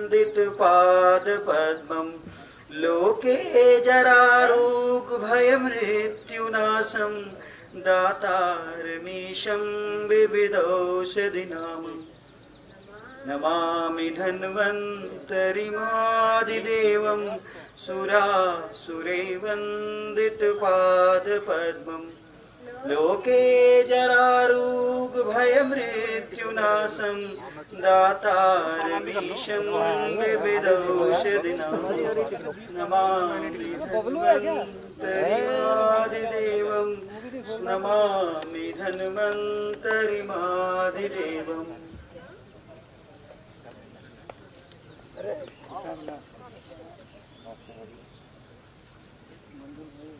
वन्दितपाद पद्मं लोके जरारोगभयमृत्युनाशं दातारमीशं विविधौषधिनामम् नमामि धन्वन्तरिमादिदेवं सुरासुरैर्वन्दितपादपद्मं लोके जरारोगभयमृत्युनाशं दातारमीशं विविधौषधिनामम् नमामि धन्वन्तरिमादिदेवं नमामि धन्वन्तरिमादिदेवम्।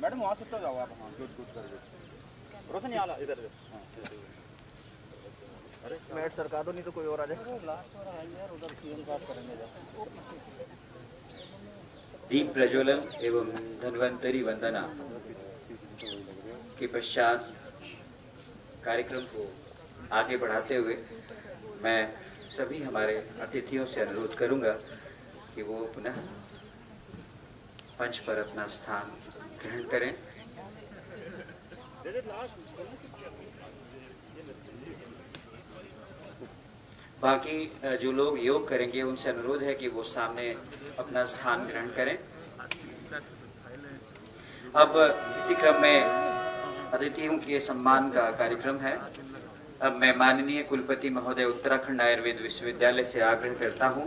मैडम वहाँ से तो जाओ आप। हाँ गुड गुड कर रोशन यहाँ ला इधर। अरे मैट सरका दो नहीं तो कोई और आ जाए। लास्ट वाला है यार उधर सीएम साहब करेंगे। दीप प्रज्वलन एवं धन्वंतरी वंदना के पश्चात कार्यक्रम को आगे बढ़ाते हुए मैं सभी हमारे अतिथियों से अनुरोध करूंगा कि वो पुनः मंच पर अपना स्थान ग्रहण करें। बाकी जो लोग योग करेंगे उनसे अनुरोध है कि वो सामने अपना स्थान ग्रहण करें। अब इसी क्रम में अतिथियों के सम्मान का कार्यक्रम है। अब मैं माननीय कुलपति महोदय उत्तराखंड आयुर्वेद विश्वविद्यालय से आग्रह करता हूं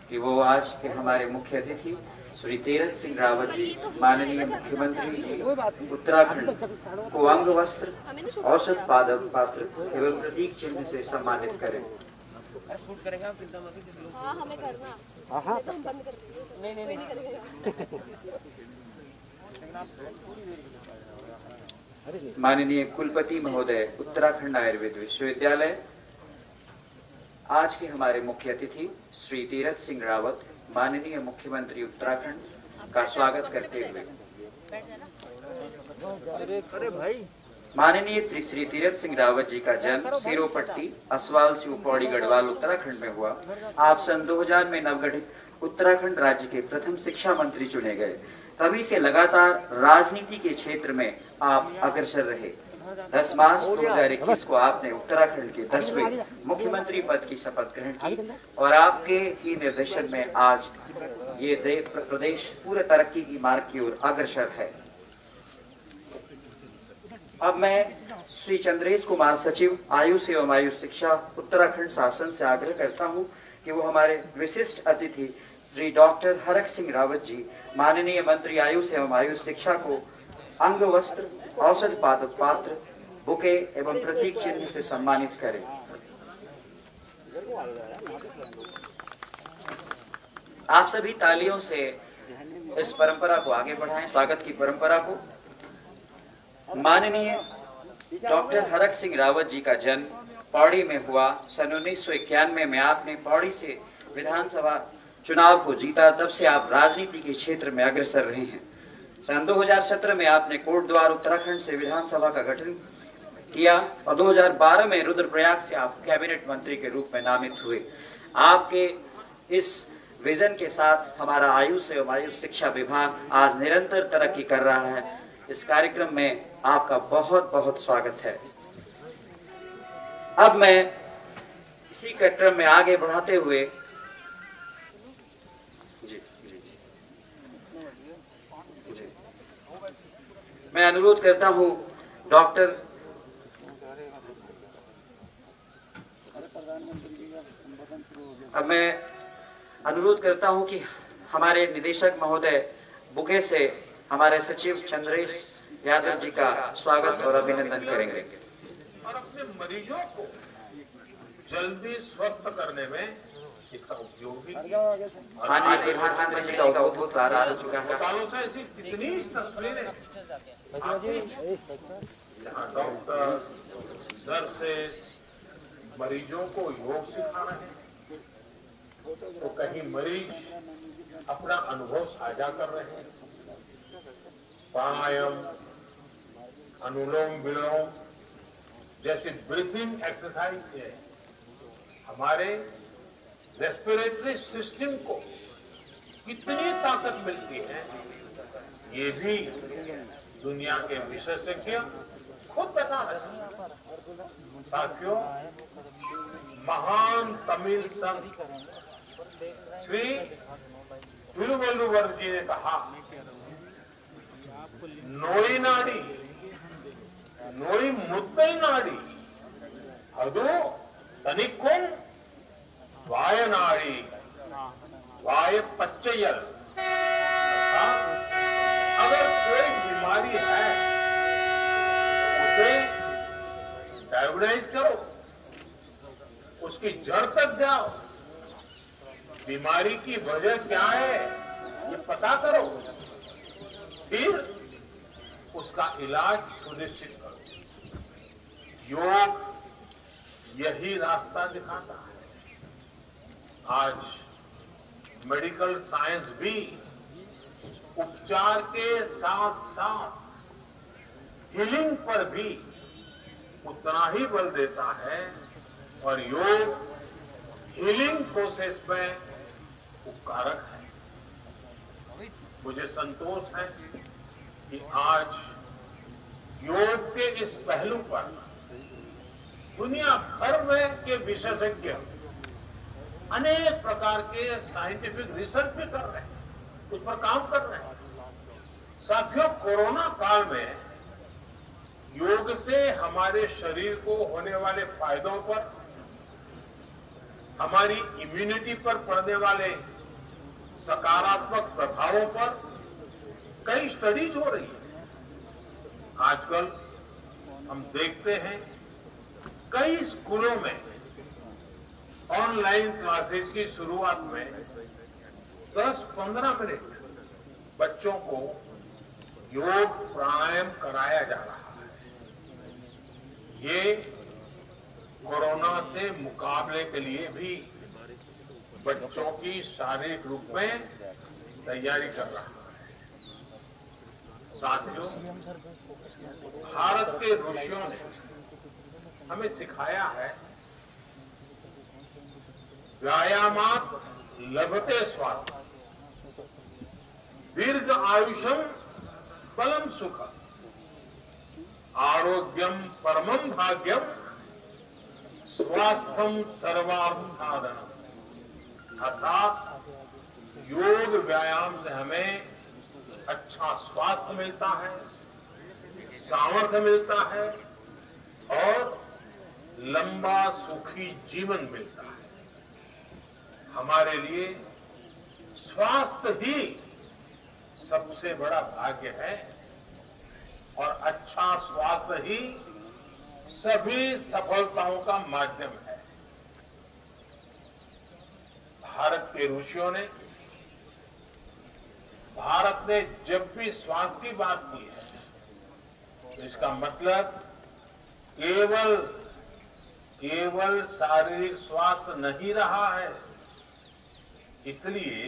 कि वो आज के हमारे मुख्य अतिथि श्री तीरथ सिंह रावत जी, माननीय मुख्यमंत्री जी उत्तराखंड को अंग वस्त्र, औषध पात्र एवं प्रतीक चिन्ह से सम्मानित करें। हाँ हमें करना। हाँ तो हम बंद कर देंगे। नहीं माननीय कुलपति महोदय उत्तराखंड आयुर्वेद विश्वविद्यालय, आज के हमारे मुख्य अतिथि श्री तीरथ सिंह रावत, माननीय मुख्यमंत्री उत्तराखंड का स्वागत करते हुए माननीय श्री तीरथ सिंह रावत जी का जन्म सिरोपट्टी, असवाल, शिवपौड़ी, गढ़वाल, उत्तराखंड में हुआ। आप सन 2000 में नवगठित उत्तराखंड राज्य के प्रथम शिक्षा मंत्री चुने गए। तभी से लगातार राजनीति के क्षेत्र में आप अग्रसर रहे। 10 मार्च 2021 को आपने उत्तराखंड के 10वें मुख्यमंत्री पद की शपथ ग्रहण की और आपके ही निर्देशन में आज ये प्रदेश पूरे तरक्की की मार्ग की ओर अग्रसर है। अब मैं श्री चंद्रेश कुमार, सचिव आयुष एवं आयुष शिक्षा उत्तराखंड शासन से आग्रह करता हूं कि वो हमारे विशिष्ट अतिथि श्री डॉक्टर हरक सिंह रावत जी, माननीय मंत्री आयुष एवं आयुष शिक्षा को अंग वस्त्र, औषध पात्र, बुके एवं प्रतीक चिन्ह से सम्मानित करें। आप सभी तालियों से इस परंपरा को आगे बढ़ाएं, स्वागत की परंपरा को। माननीय डॉक्टर हरक सिंह रावत जी का जन्म पौड़ी में हुआ। सन 1991 में आपने पौड़ी से विधानसभा चुनाव को जीता। तब से आप राजनीति के क्षेत्र में अग्रसर रहे हैं। सन 2017 में आपने कोटद्वार उत्तराखंड से विधानसभा का गठन किया और 2012 में रुद्रप्रयाग से आप कैबिनेट मंत्री के रूप में नामित हुए। आपके इस विजन के साथ हमारा आयुष एवं आयुष शिक्षा विभाग आज निरंतर तरक्की कर रहा है। इस कार्यक्रम में आपका बहुत बहुत स्वागत है। अब मैं इसी कार्यक्रम में आगे बढ़ाते हुए मैं अनुरोध करता हूं डॉक्टर अब मैं अनुरोध करता हूं कि हमारे निदेशक महोदय बुके से हमारे सचिव चंद्रेश यादव जी का स्वागत और अभिनंदन करेंगे। और अपने मरीजों को जल्दी स्वस्थ करने में इसका उपयोग भी किया। माननीय प्रधानमंत्री जी का बहुत प्रारंभ हो चुका है। अस्पतालों से ऐसी कितनी तस्वीरें जहाँ डॉक्टर नर्सेस मरीजों को योग सिखा रहे हैं, तो कहीं मरीज अपना अनुभव साझा कर रहे हैं। प्राणायाम, अनुलोम विलोम जैसी ब्रीथिंग एक्सरसाइज से हमारे रेस्पिरेटरी सिस्टम को कितनी ताकत मिलती है, ये भी दुनिया के विशेषज्ञ खुद बता रहे हैं। साथियों, महान तमिल संत श्री तिरुवल्लुवर जी ने कहा, नोई नाड़ी नोई मुद्दै नाड़ी अदो तनिक्कुम वायनाड़ी वाय पच्चयल। अगर कोई बीमारी है उसे डायग्नोज करो, उसकी जड़ तक जाओ, बीमारी की वजह क्या है ये पता करो, फिर उसका इलाज सुनिश्चित करो। योग यही रास्ता दिखाता है। आज मेडिकल साइंस भी उपचार के साथ साथ हीलिंग पर भी उतना ही बल देता है, और योग हीलिंग प्रोसेस में उपकारक है। मुझे संतोष है कि आज योग के इस पहलू पर दुनिया भर में के विशेषज्ञ अनेक प्रकार के साइंटिफिक रिसर्च भी कर रहे हैं, उस पर काम कर रहे हैं। साथियों, कोरोना काल में योग से हमारे शरीर को होने वाले फायदों पर, हमारी इम्यूनिटी पर पड़ने वाले सकारात्मक प्रभावों पर कई स्टडीज हो रही है। आजकल हम देखते हैं कई स्कूलों में ऑनलाइन क्लासेस की शुरुआत में 10-15 मिनट बच्चों को योग प्राणायाम कराया जा रहा है। ये कोरोना से मुकाबले के लिए भी बच्चों की शारीरिक रूप में तैयारी कर रहा है। साथियों, भारत के ऋषियों ने हमें सिखाया है, व्यायामात लभते स्वास्थ्य, दीर्घ आयुषम बलम सुखम, आरोग्यम परमम भाग्यम, स्वास्थ्यम सर्वार्थ साधनम। अर्थात योग व्यायाम से हमें अच्छा स्वास्थ्य मिलता है, सामर्थ्य मिलता है और लंबा सुखी जीवन मिलता है। हमारे लिए स्वास्थ्य ही सबसे बड़ा भाग्य है, और अच्छा स्वास्थ्य ही सभी सफलताओं का माध्यम है। भारत के ऋषियों ने, भारत ने जब भी स्वास्थ्य की बात की है तो इसका मतलब केवल शारीरिक स्वास्थ्य नहीं रहा है। इसलिए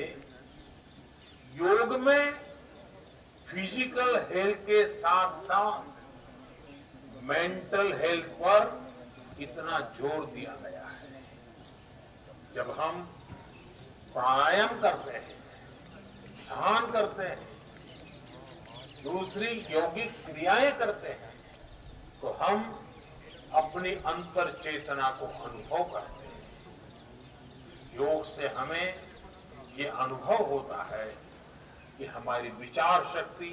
योग में फिजिकल हेल्थ के साथ साथ मेंटल हेल्थ पर इतना जोर दिया गया है। जब हम प्राणायाम करते हैं, ध्यान करते हैं, दूसरी यौगिक क्रियाएं करते हैं, तो हम अपनी अंतर चेतना को अनुभव करते हैं। योग से हमें ये अनुभव होता है कि हमारी विचार शक्ति,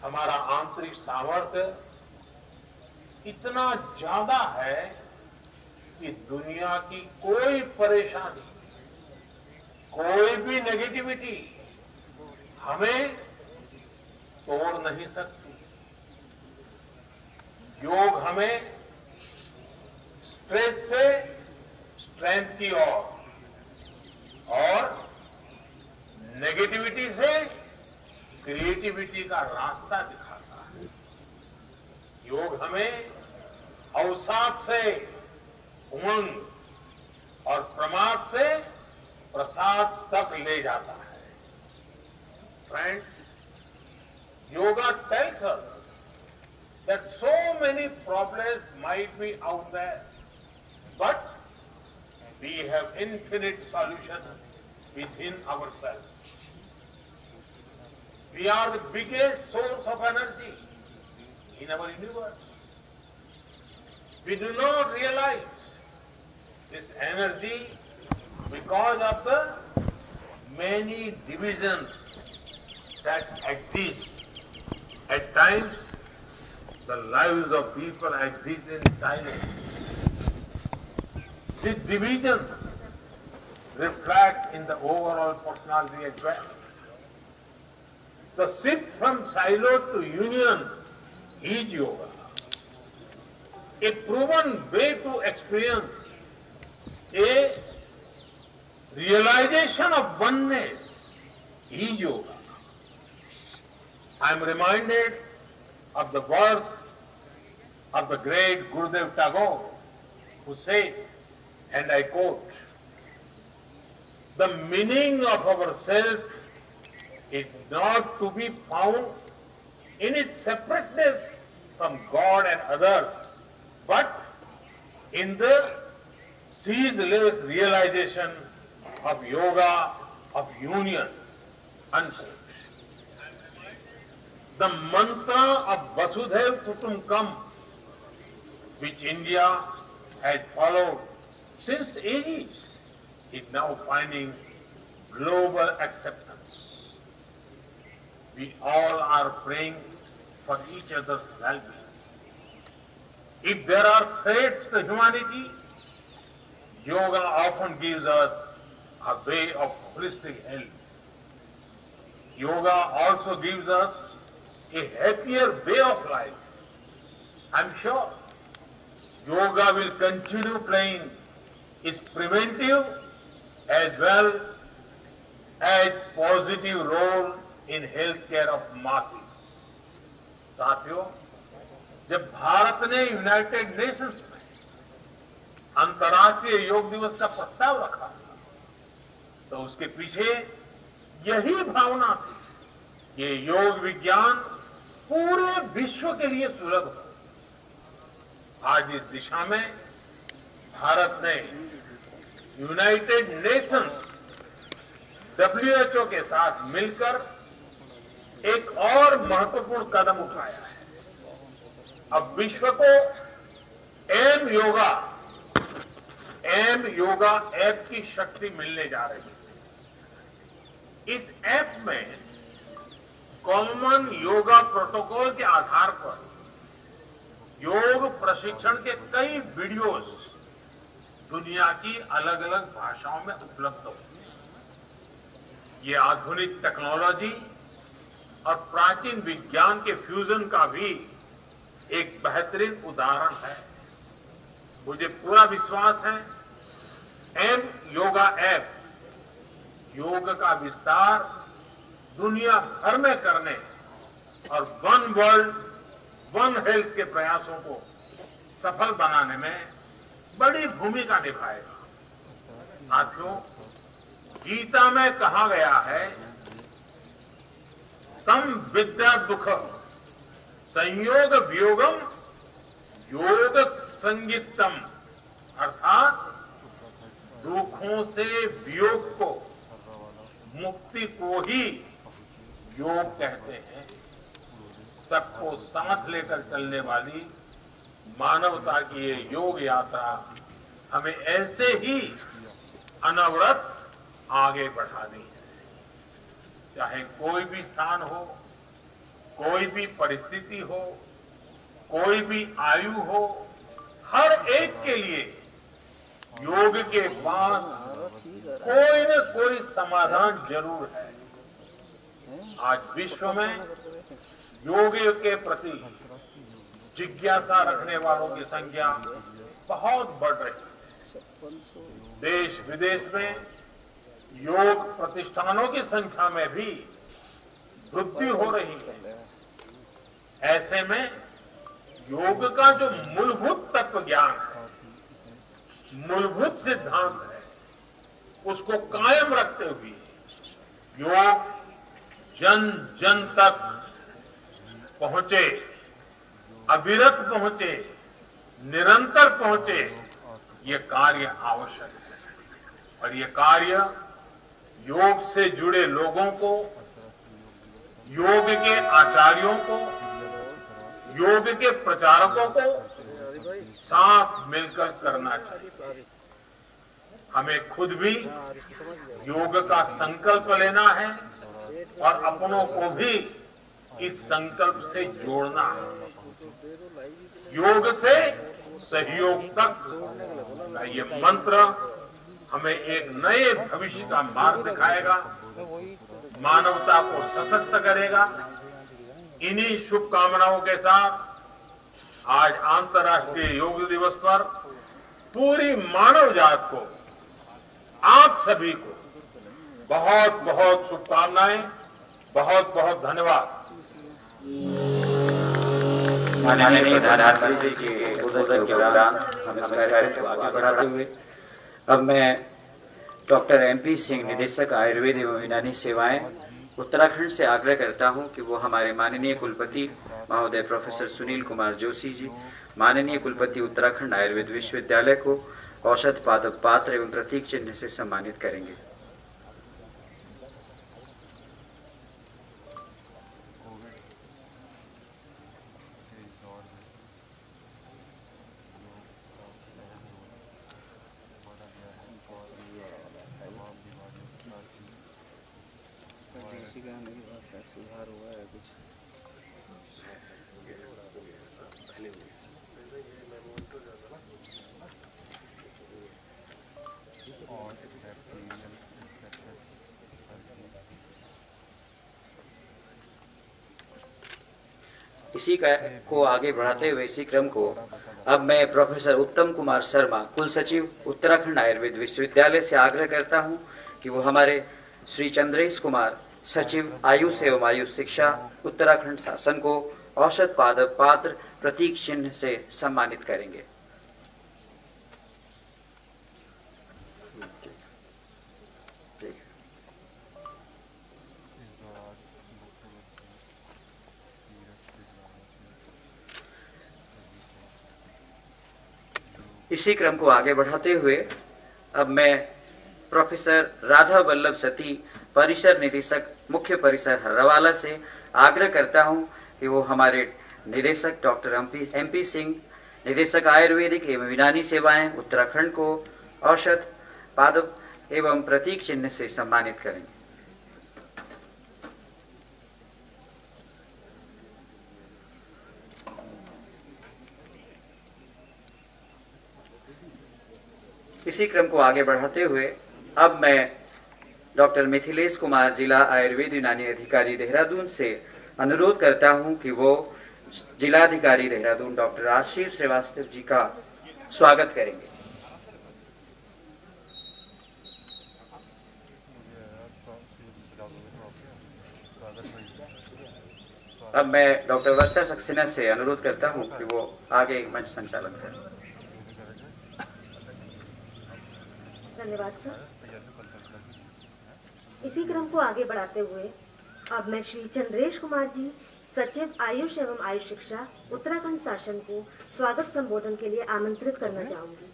हमारा आंतरिक सामर्थ्य इतना ज्यादा है कि दुनिया की कोई परेशानी, कोई भी नेगेटिविटी हमें तोड़ नहीं सकती। योग हमें स्ट्रेस से स्ट्रेंथ की ओर और नेगेटिविटी से क्रिएटिविटी का रास्ता दिखाता है। योग हमें अवसाद से उमंग और प्रमाद से प्रसाद तक ले जाता है। Friends, yoga tells us that so many problems might be out there, but we have infinite solutions within ourselves. We are the biggest source of energy in our universe. We do not realize this energy because of the many divisions that exist. At times, the lives of people exist in silence. These divisions reflect in the overall personality as well. The shift from silo to union is yoga. A proven way to experience a realization of oneness is yoga. I am reminded of the words of the great Gurudev Tagore, who said, and I quote, "The meaning of our self is not to be found in its separateness from God and others, but in the ceaseless realization of yoga, of union." Unquote. The mantra of Vasudhaiva Kutumbakam, which India has followed since ages, is now finding global acceptance. We all are praying for each other's well-being. If there are threats to humanity, yoga often gives us a way of holistic health. Yoga also gives us a happier way of life. I'm sure yoga will continue playing its preventive as well as positive role in healthcare of masses. साथियों, जब भारत ने United Nations में अंतर्राष्ट्रीय योग दिवस का प्रस्ताव रखा तो उसके पीछे यही भावना थी कि योग विज्ञान पूरे विश्व के लिए सुलभ हो। आज इस दिशा में भारत ने यूनाइटेड नेशंस WHO के साथ मिलकर एक और महत्वपूर्ण कदम उठाया है। अब विश्व को एम योगा ऐप की शक्ति मिलने जा रही है। इस ऐप में कॉमन योगा प्रोटोकॉल के आधार पर योग प्रशिक्षण के कई वीडियोस दुनिया की अलग अलग भाषाओं में उपलब्ध होंगे। ये आधुनिक टेक्नोलॉजी और प्राचीन विज्ञान के फ्यूजन का भी एक बेहतरीन उदाहरण है। मुझे पूरा विश्वास है एम योगा ऐप योग का विस्तार दुनिया भर में करने और वन वर्ल्ड वन हेल्थ के प्रयासों को सफल बनाने में बड़ी भूमिका निभाएगा। साथियों, गीता में कहा गया है, तम विद्या दुख संयोग वियोगम योग संगीतम, अर्थात दुखों से वियोग को, मुक्ति को ही योग कहते हैं। सबको साथ लेकर चलने वाली मानवता की ये योग यात्रा हमें ऐसे ही अनवरत आगे बढ़ानी है। चाहे कोई भी स्थान हो, कोई भी परिस्थिति हो, कोई भी आयु हो, हर एक के लिए योग के पास कोई न कोई समाधान जरूर है। आज विश्व में योग के प्रति जिज्ञासा रखने वालों की संख्या बहुत बढ़ रही है। देश विदेश में योग प्रतिष्ठानों की संख्या में भी वृद्धि हो रही है। ऐसे में योग का जो मूलभूत तत्व ज्ञान है, मूलभूत सिद्धांत है, उसको कायम रखते हुए योग जन जन तक पहुंचे, अविरत पहुंचे, निरंतर पहुंचे, ये कार्य आवश्यक है। और ये कार्य योग से जुड़े लोगों को, योग के आचार्यों को, योग के प्रचारकों को साथ मिलकर करना चाहिए। हमें खुद भी योग का संकल्प लेना है और अपनों को भी इस संकल्प से जोड़ना है। योग से सहयोग तक ये मंत्र हमें एक नए भविष्य का मार्ग दिखाएगा, मानवता को सशक्त करेगा। इन्हीं शुभकामनाओं के साथ आज अंतर्राष्ट्रीय योग दिवस पर पूरी मानव जात को, आप सभी को बहुत बहुत शुभकामनाएं, बहुत बहुत धन्यवाद। माननीय प्रधानमंत्री जी के उद्बोधन के दौरान हम इस कार्यक्रम को आगे बढ़ाते हुए अब मैं डॉक्टर MP सिंह, निदेशक आयुर्वेद एवं यूनानी सेवाएं, उत्तराखंड से आग्रह करता हूं कि वो हमारे माननीय कुलपति महोदय प्रोफेसर सुनील कुमार जोशी जी, माननीय कुलपति उत्तराखंड आयुर्वेद विश्वविद्यालय को औषध पादप पात्र एवं प्रतीक चिन्ह से सम्मानित करेंगे। सुधार हुआ है कुछ? इसी को आगे बढ़ाते हुए इसी क्रम को अब मैं प्रोफेसर उत्तम कुमार शर्मा, कुल सचिव उत्तराखंड आयुर्वेद विश्वविद्यालय से आग्रह करता हूं कि वो हमारे श्री चंद्रेश कुमार, सचिव आयुष एवं आयुष शिक्षा, उत्तराखंड शासन को औषध पादप पात्र प्रतीक चिन्ह से सम्मानित करेंगे। इसी क्रम को आगे बढ़ाते हुए अब मैं प्रोफेसर राधा वल्लभ सती, परिसर निदेशक, मुख्य परिसर हर्रावाला से आग्रह करता हूं कि वो हमारे निदेशक डॉक्टर MP सिंह, निदेशक आयुर्वेदिक एवं यूनानी सेवाएं, उत्तराखंड को औषध पादप एवं प्रतीक चिन्ह से सम्मानित करेंगे। इसी क्रम को आगे बढ़ाते हुए अब मैं डॉक्टर मिथिलेश कुमार, जिला आयुर्वेद यूनानी अधिकारी देहरादून से अनुरोध करता हूं कि वो जिलाधिकारी देहरादून डॉक्टर आशीष श्रीवास्तव जी का स्वागत करेंगे। अब मैं डॉक्टर वर्षा सक्सेना से अनुरोध करता हूं कि वो आगे मंच संचालन करें। धन्यवाद सर। इसी क्रम को आगे बढ़ाते हुए अब मैं श्री चंद्रेश कुमार जी, सचिव आयुष एवं आयुष शिक्षा, उत्तराखंड शासन को स्वागत संबोधन के लिए आमंत्रित करना चाहूंगी।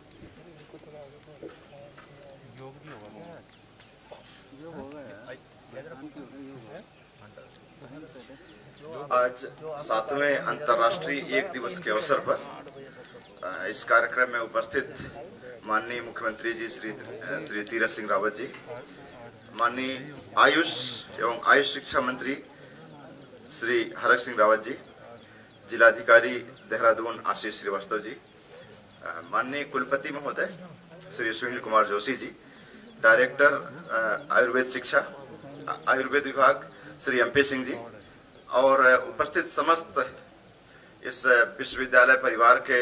आज 7वें अंतर्राष्ट्रीय योग दिवस के अवसर पर इस कार्यक्रम में उपस्थित माननीय मुख्यमंत्री जी श्री तीरथ सिंह रावत जी, माननीय आयुष एवं आयुष शिक्षा मंत्री श्री हरक सिंह रावत जी, जिलाधिकारी देहरादून आशीष श्रीवास्तव जी, माननीय कुलपति महोदय श्री सुनील कुमार जोशी जी, डायरेक्टर आयुर्वेद शिक्षा आयुर्वेद विभाग श्री MP सिंह जी और उपस्थित समस्त इस विश्वविद्यालय परिवार के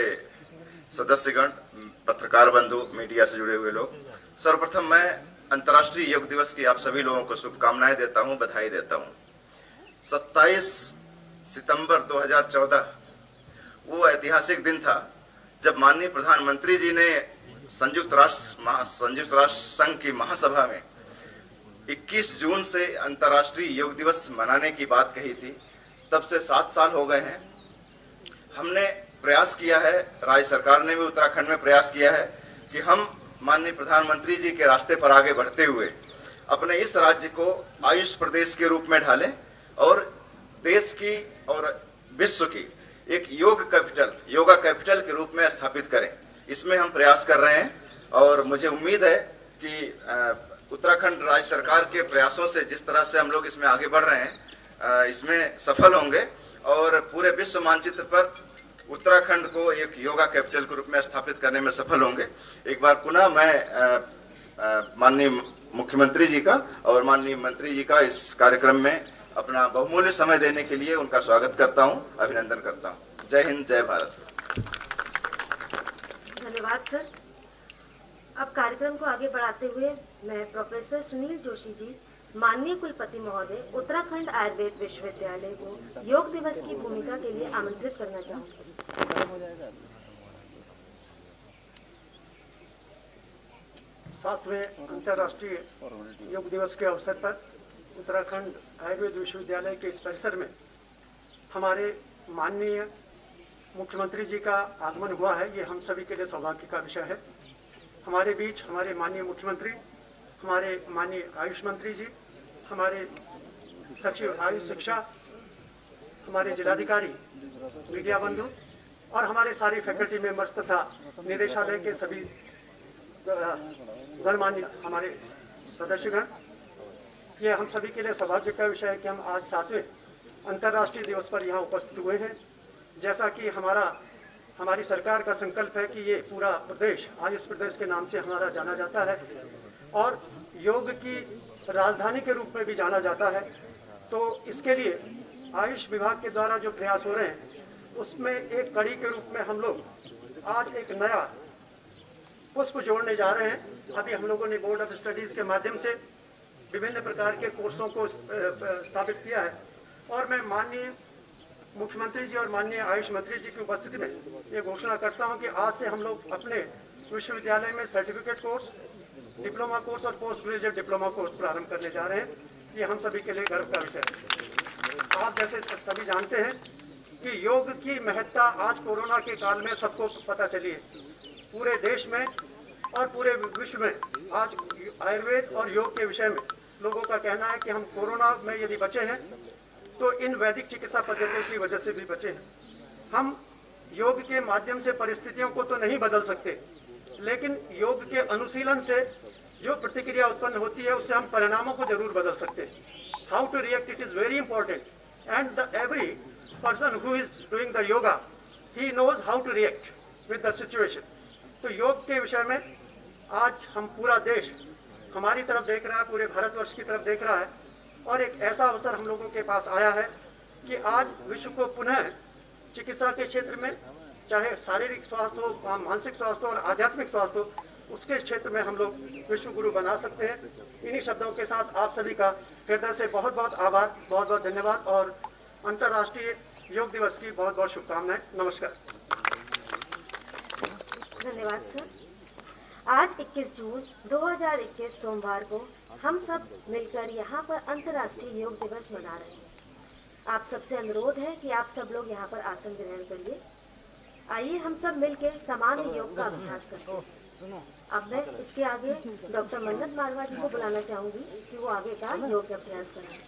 सदस्यगण, पत्रकार बंधु, मीडिया से जुड़े हुए लोग, सर्वप्रथम मैं अंतर्राष्ट्रीय योग दिवस की आप सभी लोगों को शुभकामनाएं देता हूं, बधाई देता हूं। 27 सितंबर 2014 वो ऐतिहासिक दिन था जब माननीय प्रधानमंत्री जी ने संयुक्त राष्ट्र संघ की महासभा में 21 जून से अंतर्राष्ट्रीय योग दिवस मनाने की बात कही थी। तब से 7 साल हो गए हैं। हमने प्रयास किया है, राज्य सरकार ने भी उत्तराखंड में प्रयास किया है कि हम माननीय प्रधानमंत्री जी के रास्ते पर आगे बढ़ते हुए अपने इस राज्य को आयुष प्रदेश के रूप में ढालें और देश की और विश्व की एक योगा कैपिटल के रूप में स्थापित करें। इसमें हम प्रयास कर रहे हैं और मुझे उम्मीद है कि उत्तराखंड राज्य सरकार के प्रयासों से जिस तरह से हम लोग इसमें आगे बढ़ रहे हैं इसमें सफल होंगे और पूरे विश्व मानचित्र पर उत्तराखंड को एक योगा कैपिटल के रूप में स्थापित करने में सफल होंगे। एक बार पुनः मैं माननीय मुख्यमंत्री जी का और माननीय मंत्री जी का इस कार्यक्रम में अपना बहुमूल्य समय देने के लिए उनका स्वागत करता हूं, अभिनंदन करता हूं। जय हिंद, जय भारत। धन्यवाद सर। अब कार्यक्रम को आगे बढ़ाते हुए मैं प्रोफेसर सुनील जोशी जी, माननीय कुलपति महोदय, उत्तराखंड आयुर्वेद विश्वविद्यालय को योग दिवस की भूमिका के लिए आमंत्रित करना चाहूंगी। 7वें अंतर्राष्ट्रीय योग दिवस के अवसर पर उत्तराखंड आयुर्वेद विश्वविद्यालय के इस परिसर में हमारे माननीय मुख्यमंत्री जी का आगमन हुआ है। ये हम सभी के लिए सौभाग्य का विषय है। हमारे बीच हमारे माननीय मुख्यमंत्री, हमारे माननीय आयुष मंत्री जी, हमारे सचिव आयुष शिक्षा, हमारे जिलाधिकारी, मीडिया बंधु और हमारे सारे फैकल्टी मेंबर्स तथा निदेशालय के सभी गणमान्य हमारे सदस्यगण, ये हम सभी के लिए सौभाग्य का विषय है कि हम आज 7वें अंतर्राष्ट्रीय दिवस पर यहाँ उपस्थित हुए हैं। जैसा कि हमारी सरकार का संकल्प है कि ये पूरा प्रदेश आयुष प्रदेश के नाम से हमारा जाना जाता है और योग की राजधानी के रूप में भी जाना जाता है। तो इसके लिए आयुष विभाग के द्वारा जो प्रयास हो रहे हैं उसमें एक कड़ी के रूप में हम लोग आज एक नया पुष्प जोड़ने जा रहे हैं। अभी हम लोगों ने बोर्ड ऑफ स्टडीज के माध्यम से विभिन्न प्रकार के कोर्सों को स्थापित किया है और मैं माननीय मुख्यमंत्री जी और माननीय आयुष मंत्री जी की उपस्थिति में ये घोषणा करता हूं कि आज से हम लोग अपने विश्वविद्यालय में सर्टिफिकेट कोर्स, डिप्लोमा कोर्स और पोस्ट ग्रेजुएट डिप्लोमा कोर्स प्रारंभ करने जा रहे हैं। ये हम सभी के लिए गर्व का विषय है। आप जैसे सभी जानते हैं कि योग की महत्ता आज कोरोना के काल में सबको पता चली है। पूरे देश में और पूरे विश्व में आज आयुर्वेद और योग के विषय में लोगों का कहना है कि हम कोरोना में यदि बचे हैं तो इन वैदिक चिकित्सा पद्धतियों की वजह से भी बचे हैं। हम योग के माध्यम से परिस्थितियों को तो नहीं बदल सकते, लेकिन योग के अनुशीलन से जो प्रतिक्रिया उत्पन्न होती है उससे हम परिणामों को जरूर बदल सकते हैं। How to react, it is very important and the every person who is doing the yoga he knows how to react with the situation. तो योग के विषय में आज हम पूरा देश हमारी तरफ देख रहा है, पूरे भारतवर्ष की तरफ देख रहा है और एक ऐसा अवसर हम लोगों के पास आया है कि आज विश्व को पुनः चिकित्सा के क्षेत्र में, चाहे शारीरिक स्वास्थ्य हो, मानसिक स्वास्थ्य हो और आध्यात्मिक स्वास्थ्य हो, उसके क्षेत्र में हम लोग विश्व गुरु बना सकते हैं। इन्हीं शब्दों के साथ आप सभी का हृदय से बहुत बहुत आभार, बहुत बहुत धन्यवाद और अंतर्राष्ट्रीय योग दिवस की बहुत बहुत शुभकामनाएं। नमस्कार। धन्यवाद सर। आज 21 जून 2021 सोमवार को हम सब मिलकर यहाँ पर अंतर्राष्ट्रीय योग दिवस मना रहे हैं। आप सबसे अनुरोध है कि आप सब लोग यहाँ पर आसन ग्रहण करिए। आइए हम सब मिलकर सामान्य योग का अभ्यास करते हैं। अब मैं इसके आगे डॉक्टर मन्नत मारवा जी को बुलाना चाहूंगी कि वो आगे का योग अभ्यास करें।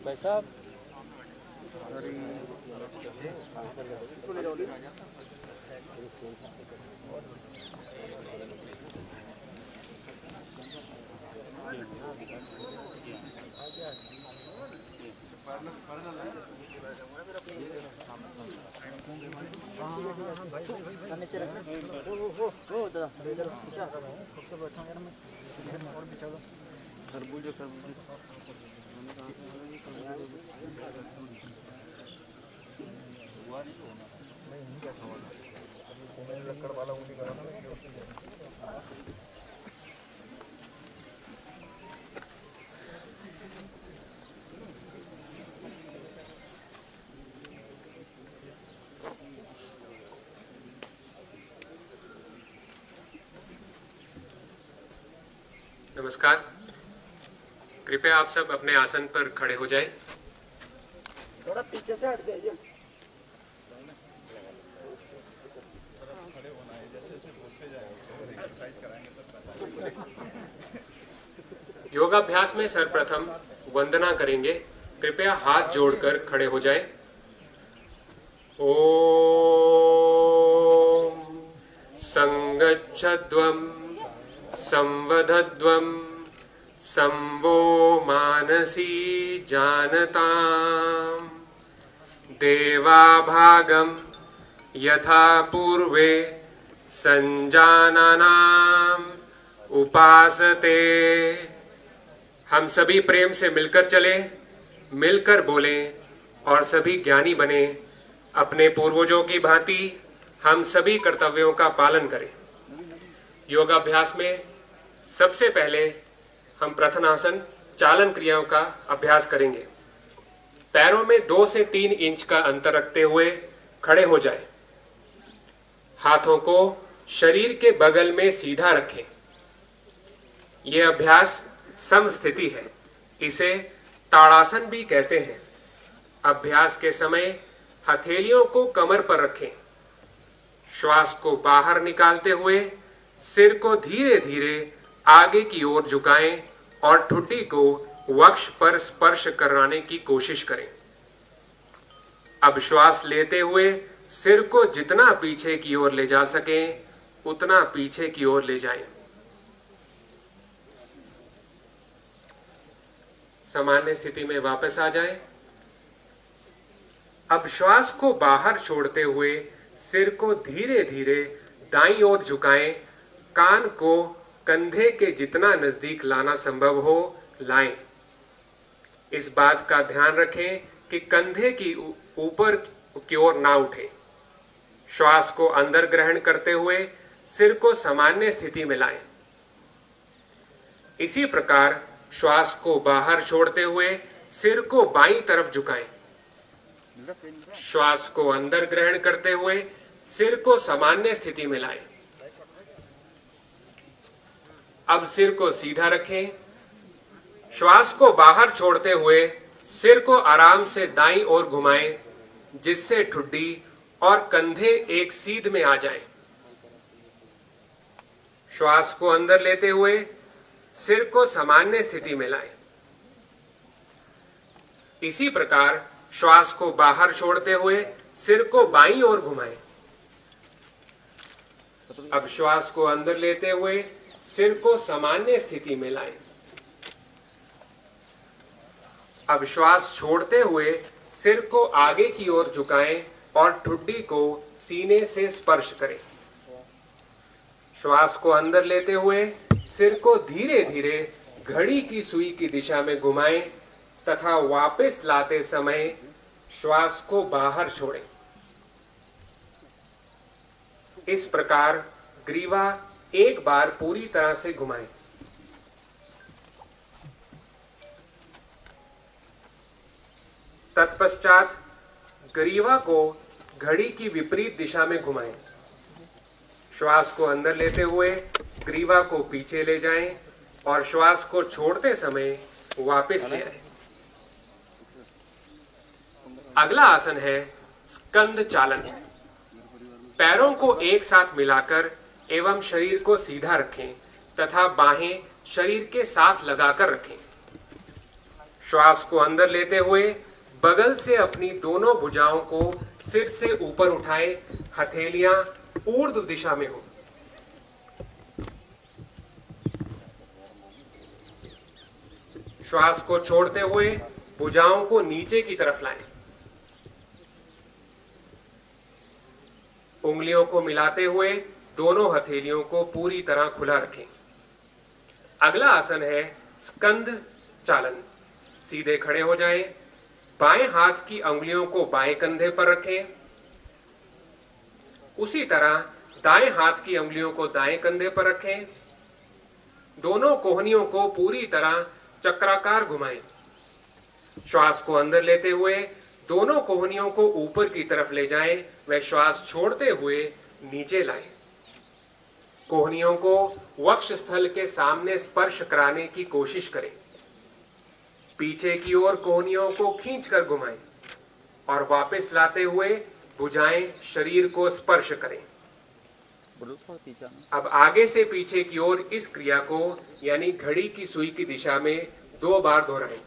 भाई साहब नमस्कार। कृपया आप सब अपने आसन पर खड़े हो जाएं। थोड़ा पीछे से हट जाइए। योगाभ्यास में सर्वप्रथम वंदना करेंगे। कृपया हाथ जोड़कर खड़े हो जाएं। ओम संगच्छध्वं संवदध्वं संवो मानसी जानताम् देवाभागं यथा पूर्वे संजानानाम् उपासते। हम सभी प्रेम से मिलकर चलें, मिलकर बोलें और सभी ज्ञानी बने। अपने पूर्वजों की भांति हम सभी कर्तव्यों का पालन करें। योगाभ्यास में सबसे पहले हम प्रथनासन चालन क्रियाओं का अभ्यास करेंगे। पैरों में 2 से 3 इंच का अंतर रखते हुए खड़े हो जाएं। हाथों को शरीर के बगल में सीधा रखें। यह अभ्यास समस्थिति है, इसे ताड़ासन भी कहते हैं। अभ्यास के समय हथेलियों को कमर पर रखें। श्वास को बाहर निकालते हुए सिर को धीरे धीरे आगे की ओर झुकाएं और ठुड्डी को वक्ष पर स्पर्श कराने की कोशिश करें। अब श्वास लेते हुए सिर को जितना पीछे की ओर ले जा सकें उतना पीछे की ओर ले जाएं। सामान्य स्थिति में वापस आ जाएं। अब श्वास को बाहर छोड़ते हुए सिर को धीरे धीरे दाईं ओर झुकाएं। कान को कंधे के जितना नजदीक लाना संभव हो लाएं। इस बात का ध्यान रखें कि कंधे की ऊपर की ओर ना उठे। श्वास को अंदर ग्रहण करते हुए सिर को सामान्य स्थिति में लाएं। इसी प्रकार श्वास को बाहर छोड़ते हुए सिर को बाईं तरफ झुकाएं। श्वास को अंदर ग्रहण करते हुए सिर को सामान्य स्थिति में लाएं। अब सिर को सीधा रखें। श्वास को बाहर छोड़ते हुए सिर को आराम से दाईं ओर घुमाएं, जिससे ठुड्डी और कंधे एक सीध में आ जाएं। श्वास को अंदर लेते हुए सिर को सामान्य स्थिति में लाएं। इसी प्रकार श्वास को बाहर छोड़ते हुए सिर को बाईं ओर घुमाएं। अब श्वास को अंदर लेते हुए सिर को सामान्य स्थिति में लाएं। अब श्वास छोड़ते हुए सिर को आगे की ओर झुकाएं और ठुड्डी को सीने से स्पर्श करें। श्वास को अंदर लेते हुए सिर को धीरे धीरे घड़ी की सुई की दिशा में घुमाएं तथा वापस लाते समय श्वास को बाहर छोड़ें। इस प्रकार ग्रीवा एक बार पूरी तरह से घुमाएं। तत्पश्चात ग्रीवा को घड़ी की विपरीत दिशा में घुमाएं। श्वास को अंदर लेते हुए ग्रीवा को पीछे ले जाएं और श्वास को छोड़ते समय वापस ले आएं। अगला आसन है स्कंद चालन। पैरों को एक साथ मिलाकर एवं शरीर को सीधा रखें तथा बाहें शरीर के साथ लगाकर रखें। श्वास को अंदर लेते हुए बगल से अपनी दोनों भुजाओं को सिर से ऊपर उठाएं। हथेलियां ऊर्ध्व दिशा में हो। श्वास को छोड़ते हुए भुजाओं को नीचे की तरफ लाएं। उंगलियों को मिलाते हुए दोनों हथेलियों को पूरी तरह खुला रखें। अगला आसन है स्कंद चालन। सीधे खड़े हो जाएं। बाएं हाथ की अंगुलियों को बाएं कंधे पर रखें। उसी तरह दाएं हाथ की अंगुलियों को दाएं कंधे पर रखें। दोनों कोहनियों को पूरी तरह चक्राकार घुमाएं। श्वास को अंदर लेते हुए दोनों कोहनियों को ऊपर की तरफ ले जाएं व श्वास छोड़ते हुए नीचे लाएं। कोहनियों को वक्ष स्थल के सामने स्पर्श कराने की कोशिश करें। पीछे की ओर कोहनियों को खींचकर घुमाएं और वापस लाते हुए भुजाएं शरीर को स्पर्श करें। अब आगे से पीछे की ओर इस क्रिया को यानी घड़ी की सुई की दिशा में 2 बार दोहराएं।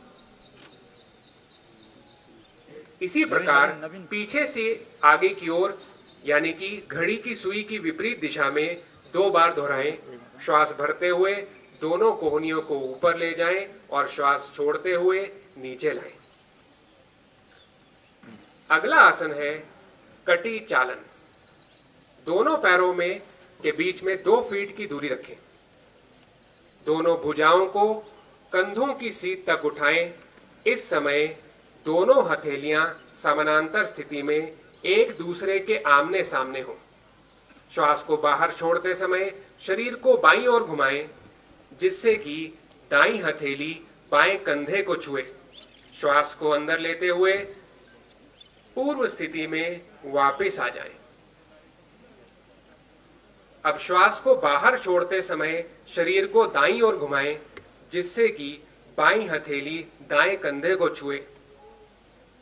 इसी प्रकार पीछे से आगे की ओर यानी कि घड़ी की सुई की विपरीत दिशा में 2 बार दोहराएं। श्वास भरते हुए दोनों कोहनियों को ऊपर ले जाएं और श्वास छोड़ते हुए नीचे लाएं। अगला आसन है कटी चालन। दोनों पैरों में के बीच में 2 फीट की दूरी रखें। दोनों भुजाओं को कंधों की सीध तक उठाएं। इस समय दोनों हथेलियां समानांतर स्थिति में एक दूसरे के आमने सामने हो। श्वास को बाहर छोड़ते समय शरीर को बाईं ओर घुमाएं, जिससे कि दाईं हथेली बाएं कंधे को छुए। श्वास को अंदर लेते हुए पूर्व स्थिति में वापस आ जाएं। अब श्वास को बाहर छोड़ते समय शरीर को दाईं ओर घुमाएं, जिससे कि बाईं हथेली दाएं कंधे को छुए।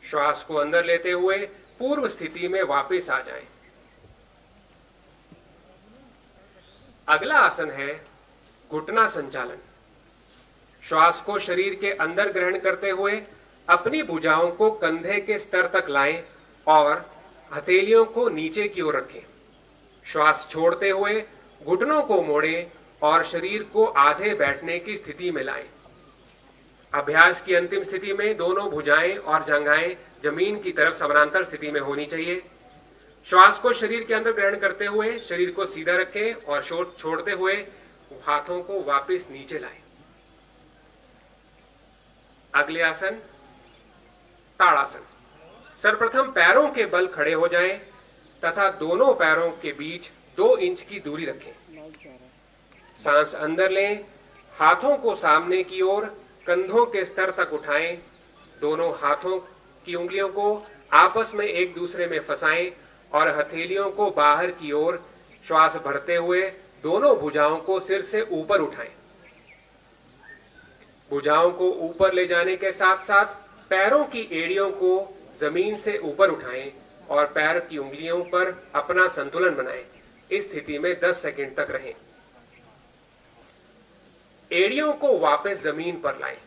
श्वास को अंदर लेते हुए पूर्व स्थिति में वापस आ जाएं। अगला आसन है घुटना संचालन। श्वास को शरीर के अंदर ग्रहण करते हुए अपनी भुजाओं को कंधे के स्तर तक लाएं और हथेलियों को नीचे की ओर रखें। श्वास छोड़ते हुए घुटनों को मोड़ें और शरीर को आधे बैठने की स्थिति में लाएं। अभ्यास की अंतिम स्थिति में दोनों भुजाएं और जंघाएं जमीन की तरफ समानांतर स्थिति में होनी चाहिए। श्वास को शरीर के अंदर ग्रहण करते हुए शरीर को सीधा रखें और छोड़ते हुए हाथों को वापस नीचे लाएं। अगले आसन ताड़ासन। सर्वप्रथम पैरों के बल खड़े हो जाएं तथा दोनों पैरों के बीच 2 इंच की दूरी रखें। सांस अंदर लें, हाथों को सामने की ओर कंधों के स्तर तक उठाएं। दोनों हाथों की उंगलियों को आपस में एक दूसरे में फंसाएं और हथेलियों को बाहर की ओर श्वास भरते हुए दोनों भुजाओं को सिर से ऊपर उठाएं। भुजाओं को ऊपर ले जाने के साथ साथ पैरों की एड़ियों को जमीन से ऊपर उठाएं और पैर की उंगलियों पर अपना संतुलन बनाएं। इस स्थिति में 10 सेकंड तक रहें। एड़ियों को वापस जमीन पर लाएं।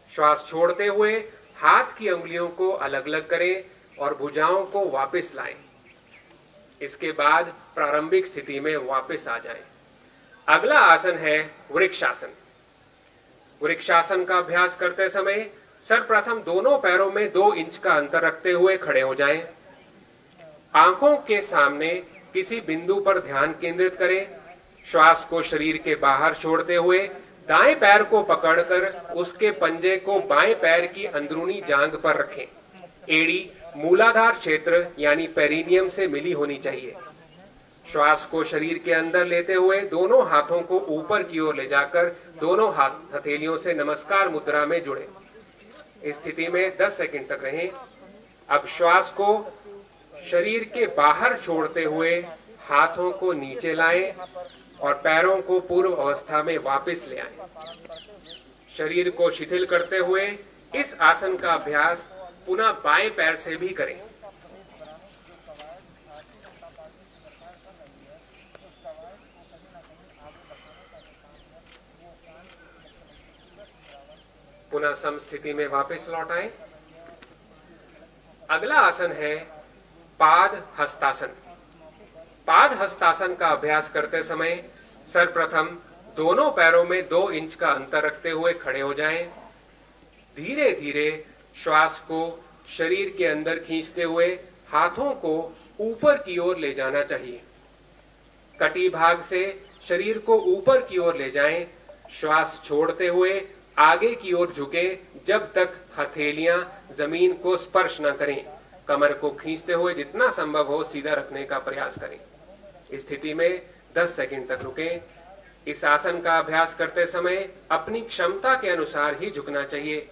श्वास छोड़ते हुए हाथ की उंगलियों को अलग अलग करें और भुजाओं को वापस लाएं। इसके बाद प्रारंभिक स्थिति में वापस आ जाएं। अगला आसन है वृक्षासन। वृक्षासन का अभ्यास करते समय सर्वप्रथम दोनों पैरों में 2 इंच का अंतर रखते हुए खड़े हो जाएं। आंखों के सामने किसी बिंदु पर ध्यान केंद्रित करें। श्वास को शरीर के बाहर छोड़ते हुए दाएं पैर को पकड़कर उसके पंजे को बाएं पैर की अंदरूनी जांघ पर रखें। एड़ी मूलाधार क्षेत्र यानी पेरिनियम से मिली होनी चाहिए। श्वास को शरीर के अंदर लेते हुए दोनों हाथों को ऊपर की ओर ले जाकर दोनों हथेलियों से नमस्कार मुद्रा में जुड़े। इस स्थिति में 10 सेकंड तक रहें। अब श्वास को शरीर के बाहर छोड़ते हुए हाथों को नीचे लाएं और पैरों को पूर्व अवस्था में वापस ले आएं। शरीर को शिथिल करते हुए इस आसन का अभ्यास पुनः बाएं पैर से भी करें। पुनः समस्थिति में वापस लौट आए। अगला आसन है पाद हस्तासन। पाद हस्तासन का अभ्यास करते समय सर्वप्रथम दोनों पैरों में 2 इंच का अंतर रखते हुए खड़े हो जाएं। धीरे धीरे श्वास को शरीर के अंदर खींचते हुए हाथों को ऊपर की ओर ले जाना चाहिए। कटी भाग से शरीर को ऊपर की ओर ले जाएं। श्वास छोड़ते हुए आगे की ओर झुके जब तक हथेलियां जमीन को स्पर्श न करें। कमर को खींचते हुए जितना संभव हो सीधा रखने का प्रयास करें। इस स्थिति में 10 सेकंड तक रुकें। इस आसन का अभ्यास करते समय अपनी क्षमता के अनुसार ही झुकना चाहिए।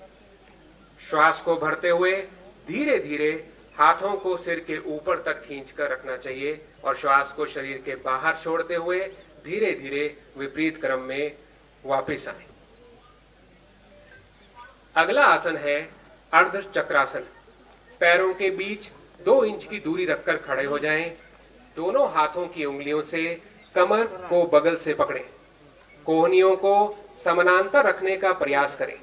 श्वास को भरते हुए धीरे धीरे हाथों को सिर के ऊपर तक खींचकर रखना चाहिए और श्वास को शरीर के बाहर छोड़ते हुए धीरे धीरे विपरीत क्रम में वापस आए। अगला आसन है अर्ध चक्रासन। पैरों के बीच 2 इंच की दूरी रखकर खड़े हो जाएं। दोनों हाथों की उंगलियों से कमर को बगल से पकड़ें। कोहनियों को समानांतर रखने का प्रयास करें।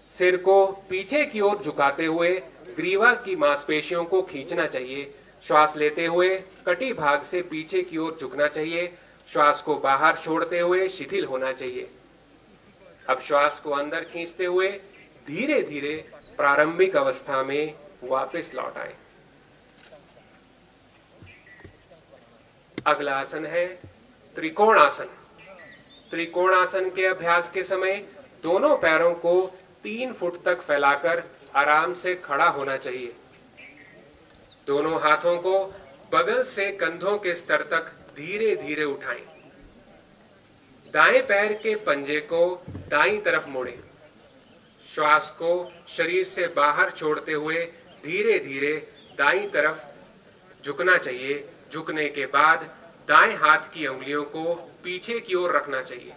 सिर को पीछे की ओर झुकाते हुए ग्रीवा की मांसपेशियों को खींचना चाहिए। श्वास लेते हुए कटी भाग से पीछे की ओर झुकना चाहिए। श्वास को बाहर छोड़ते हुए शिथिल होना चाहिए। अब श्वास को अंदर खींचते हुए धीरे धीरे प्रारंभिक अवस्था में वापस लौट आए। अगला आसन है त्रिकोणासन। त्रिकोणासन के अभ्यास के समय दोनों पैरों को 3 फुट तक फैलाकर आराम से खड़ा होना चाहिए। दोनों हाथों को बगल से कंधों के स्तर तक धीरे धीरे उठाएं। दाएं पैर के पंजे को दाईं तरफ मोड़ें। श्वास को शरीर से बाहर छोड़ते हुए धीरे धीरे दाईं तरफ झुकना चाहिए। झुकने के बाद दाएं हाथ की उंगलियों को पीछे की ओर रखना चाहिए।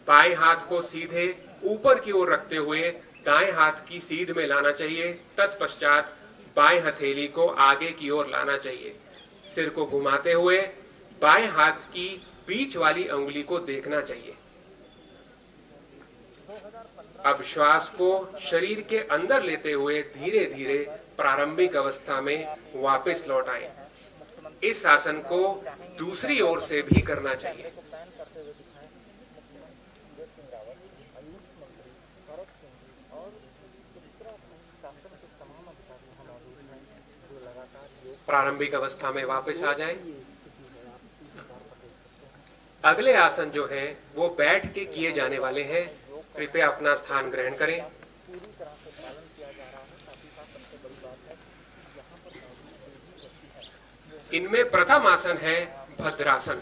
बाएं हाथ को सीधे ऊपर की ओर रखते हुए दाएं हाथ की सीध में लाना चाहिए। तत्पश्चात बाएं हथेली को आगे की ओर लाना चाहिए। सिर को घुमाते हुए बाएं हाथ की बीच वाली उंगली को देखना चाहिए। अब श्वास को शरीर के अंदर लेते हुए धीरे धीरे प्रारंभिक अवस्था में वापस लौट आए। इस आसन को दूसरी ओर से भी करना चाहिए। प्रारंभिक अवस्था में वापस आ जाएं। अगले आसन जो है वो बैठ के किए जाने वाले हैं। कृपया अपना स्थान ग्रहण करें। इनमें प्रथम आसन है भद्रासन।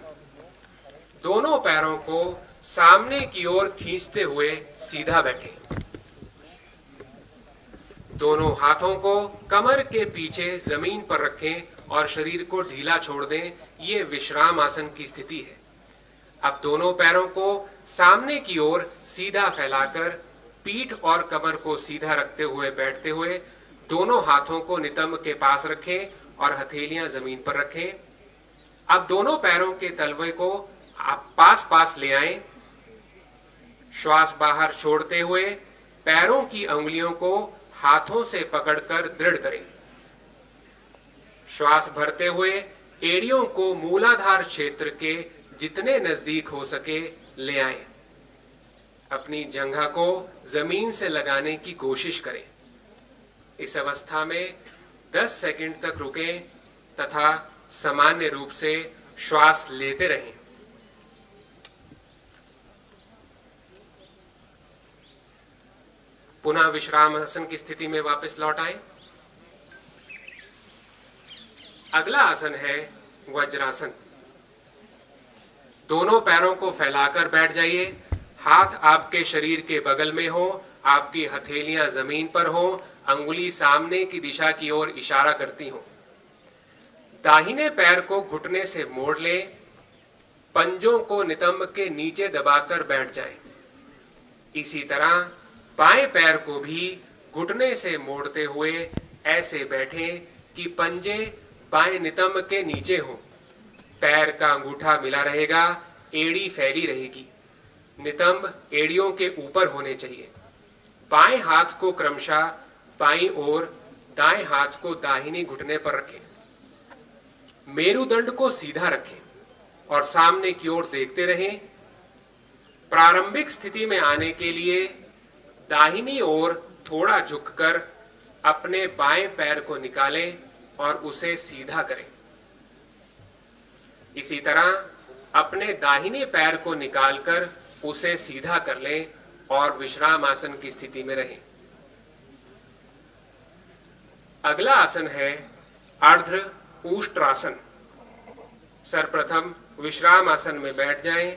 दोनों पैरों को सामने की ओर खींचते हुए सीधा बैठें। दोनों हाथों को कमर के पीछे जमीन पर रखें और शरीर को ढीला छोड़ दें। ये विश्राम आसन की स्थिति है। अब दोनों पैरों को सामने की ओर सीधा फैलाकर पीठ और कमर को सीधा रखते हुए बैठते हुए दोनों हाथों को नितंब के पास रखें और हथेलियां जमीन पर रखें। अब दोनों पैरों के तलवे को आप पास पास ले आएं। श्वास बाहर छोड़ते हुए पैरों की उंगलियों को हाथों से पकड़कर दृढ़ करें। श्वास भरते हुए एड़ियों को मूलाधार क्षेत्र के जितने नजदीक हो सके ले आएं। अपनी जंघा को जमीन से लगाने की कोशिश करें। इस अवस्था में 10 सेकंड तक रुकें तथा सामान्य रूप से श्वास लेते रहें। पुनः विश्राम आसन की स्थिति में वापस लौट आए। अगला आसन है वज्रासन। दोनों पैरों को फैलाकर बैठ जाइए। हाथ आपके शरीर के बगल में हो, आपकी हथेलियां जमीन पर हो, अंगुली सामने की दिशा की ओर इशारा करती हो। दाहिने पैर को घुटने से मोड़ लें। पंजों को नितंब के नीचे दबाकर बैठ जाएं। इसी तरह बाएं पैर को भी घुटने से मोड़ते हुए ऐसे बैठें कि पंजे बाएं नितंब के नीचे हो। पैर का अंगूठा मिला रहेगा, एड़ी फैली रहेगी। नितंब एड़ियों के ऊपर होने चाहिए। बाएं हाथ को क्रमशः बाईं ओर, दाएं हाथ को दाहिनी घुटने पर रखें। मेरुदंड को सीधा रखें और सामने की ओर देखते रहें। प्रारंभिक स्थिति में आने के लिए दाहिनी ओर थोड़ा झुककर अपने बाएं पैर को निकालें और उसे सीधा करें। इसी तरह अपने दाहिने पैर को निकालकर उसे सीधा कर लें और विश्राम आसन की स्थिति में रहें। अगला आसन है अर्ध ऊष्ट्रासन। सर्वप्रथम विश्राम आसन में बैठ जाएं।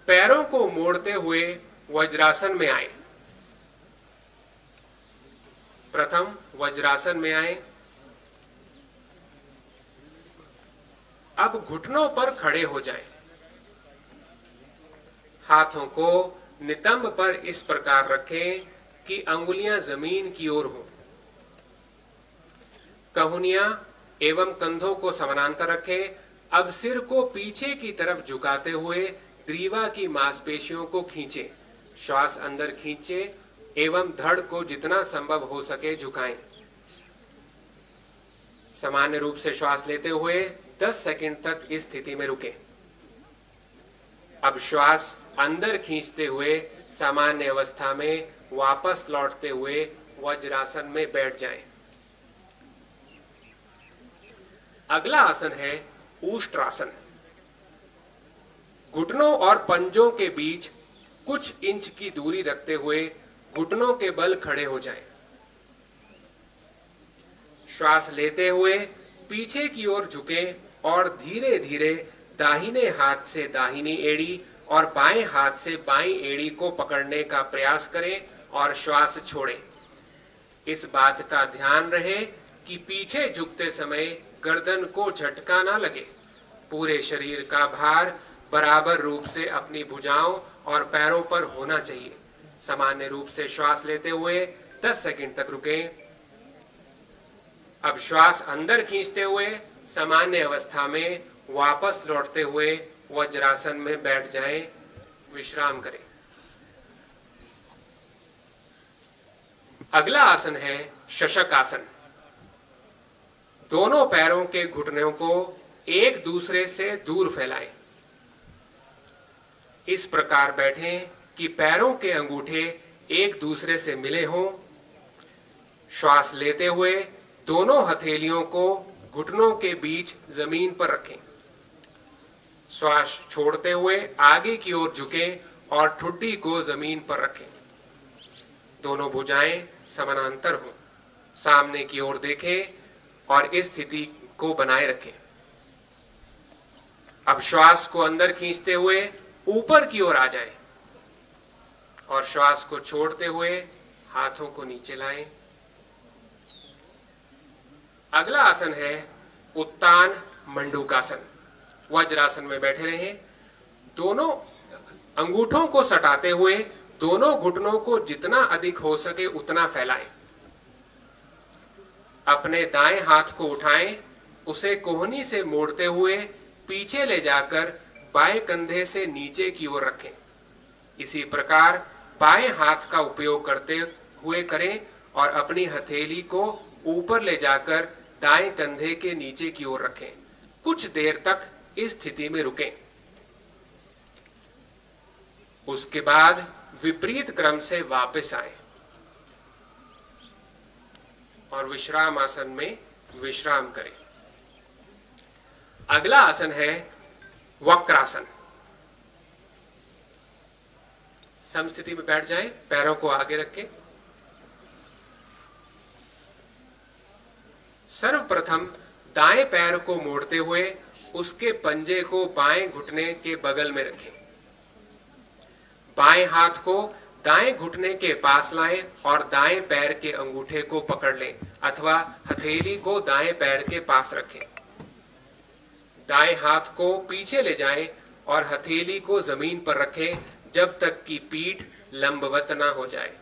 पैरों को मोड़ते हुए वज्रासन में आए। प्रथम वज्रासन में आए। अब घुटनों पर खड़े हो जाएं। हाथों को नितंब पर इस प्रकार रखें कि अंगुलियां जमीन की ओर हों। कहुनियां एवं कंधों को समानांतर रखें। अब सिर को पीछे की तरफ झुकाते हुए ग्रीवा की मांसपेशियों को खींचें। श्वास अंदर खींचें एवं धड़ को जितना संभव हो सके झुकाएं। सामान्य रूप से श्वास लेते हुए 10 सेकंड तक इस स्थिति में रुकें। अब श्वास अंदर खींचते हुए सामान्य अवस्था में वापस लौटते हुए वज्रासन में बैठ जाएं। अगला आसन है ऊष्ट्रासन। घुटनों और पंजों के बीच कुछ इंच की दूरी रखते हुए घुटनों के बल खड़े हो जाएं। श्वास लेते हुए पीछे की ओर झुकें और धीरे धीरे दाहिने हाथ से दाहिनी एड़ी और बाएं हाथ से बाईं एड़ी को पकड़ने का प्रयास करें और श्वास छोड़ें। इस बात का ध्यान रहे कि पीछे झुकते समय गर्दन को झटका ना लगे। पूरे शरीर का भार बराबर रूप से अपनी भुजाओं और पैरों पर होना चाहिए। सामान्य रूप से श्वास लेते हुए 10 सेकंड तक रुकें। अब श्वास अंदर खींचते हुए सामान्य अवस्था में वापस लौटते हुए वज्रासन में बैठ जाएं, विश्राम करें। अगला आसन है शशक आसन। दोनों पैरों के घुटनों को एक दूसरे से दूर फैलाएं। इस प्रकार बैठें कि पैरों के अंगूठे एक दूसरे से मिले हों। श्वास लेते हुए दोनों हथेलियों को घुटनों के बीच जमीन पर रखें। श्वास छोड़ते हुए आगे की ओर झुकें और ठुड्डी को जमीन पर रखें। दोनों भुजाएं समानांतर हों। सामने की ओर देखें और इस स्थिति को बनाए रखें। अब श्वास को अंदर खींचते हुए ऊपर की ओर आ जाएं और श्वास को छोड़ते हुए हाथों को नीचे लाएं। अगला आसन है उत्तान मंडूकासन। वज्रासन में बैठे रहें। दोनों अंगूठों को सटाते हुए दोनों घुटनों को जितना अधिक हो सके उतना फैलाएं। अपने दाएं हाथ को उठाएं, उसे कोहनी से मोड़ते हुए पीछे ले जाकर बाएं कंधे से नीचे की ओर रखें। इसी प्रकार बाएं हाथ का उपयोग करते हुए करें और अपनी हथेली को ऊपर ले जाकर दाएं कंधे के नीचे की ओर रखें। कुछ देर तक इस स्थिति में रुकें। उसके बाद विपरीत क्रम से वापस आएं और विश्राम आसन में विश्राम करें। अगला आसन है वक्रासन। समस्थिति में बैठ जाएं, पैरों को आगे रखें। सर्वप्रथम दाएं पैर को मोड़ते हुए उसके पंजे को बाएं घुटने के बगल में रखें। बाएं हाथ को दाएं घुटने के पास लाएं और दाएं पैर के अंगूठे को पकड़ लें अथवा हथेली को दाएं पैर के पास रखें। दाएं हाथ को पीछे ले जाएं और हथेली को जमीन पर रखें जब तक कि पीठ लंबवत ना हो जाए।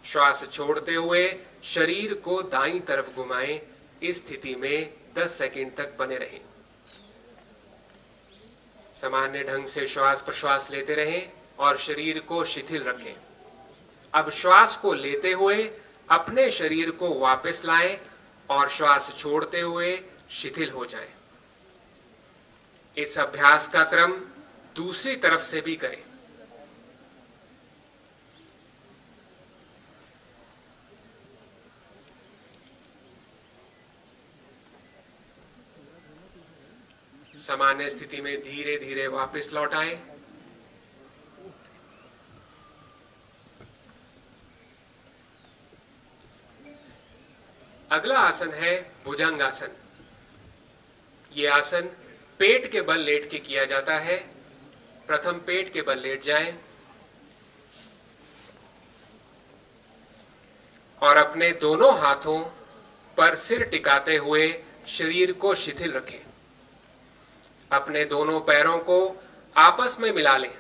श्वास छोड़ते हुए शरीर को दाईं तरफ घुमाएं। इस स्थिति में 10 सेकंड तक बने रहें। सामान्य ढंग से श्वास प्रश्वास लेते रहें और शरीर को शिथिल रखें। अब श्वास को लेते हुए अपने शरीर को वापस लाएं और श्वास छोड़ते हुए शिथिल हो जाएं। इस अभ्यास का क्रम दूसरी तरफ से भी करें। सामान्य स्थिति में धीरे धीरे वापस लौट आए। अगला आसन है भुजंगासन। यह आसन पेट के बल लेट के किया जाता है। प्रथम पेट के बल लेट जाएं और अपने दोनों हाथों पर सिर टिकाते हुए शरीर को शिथिल रखें। अपने दोनों पैरों को आपस में मिला लें।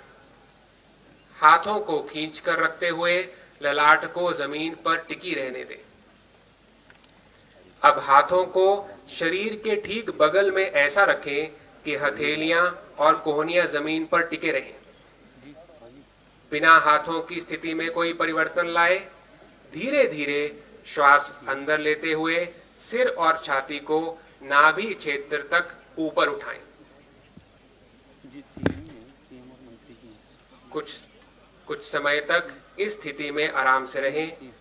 हाथों को खींचकर रखते हुए ललाट को जमीन पर टिकी रहने दें। अब हाथों को शरीर के ठीक बगल में ऐसा रखें कि हथेलियां और कोहनियां जमीन पर टिके रहें। बिना हाथों की स्थिति में कोई परिवर्तन लाए धीरे धीरे श्वास अंदर लेते हुए सिर और छाती को नाभि क्षेत्र तक ऊपर उठाएं। कुछ समय तक इस स्थिति में आराम से रहें।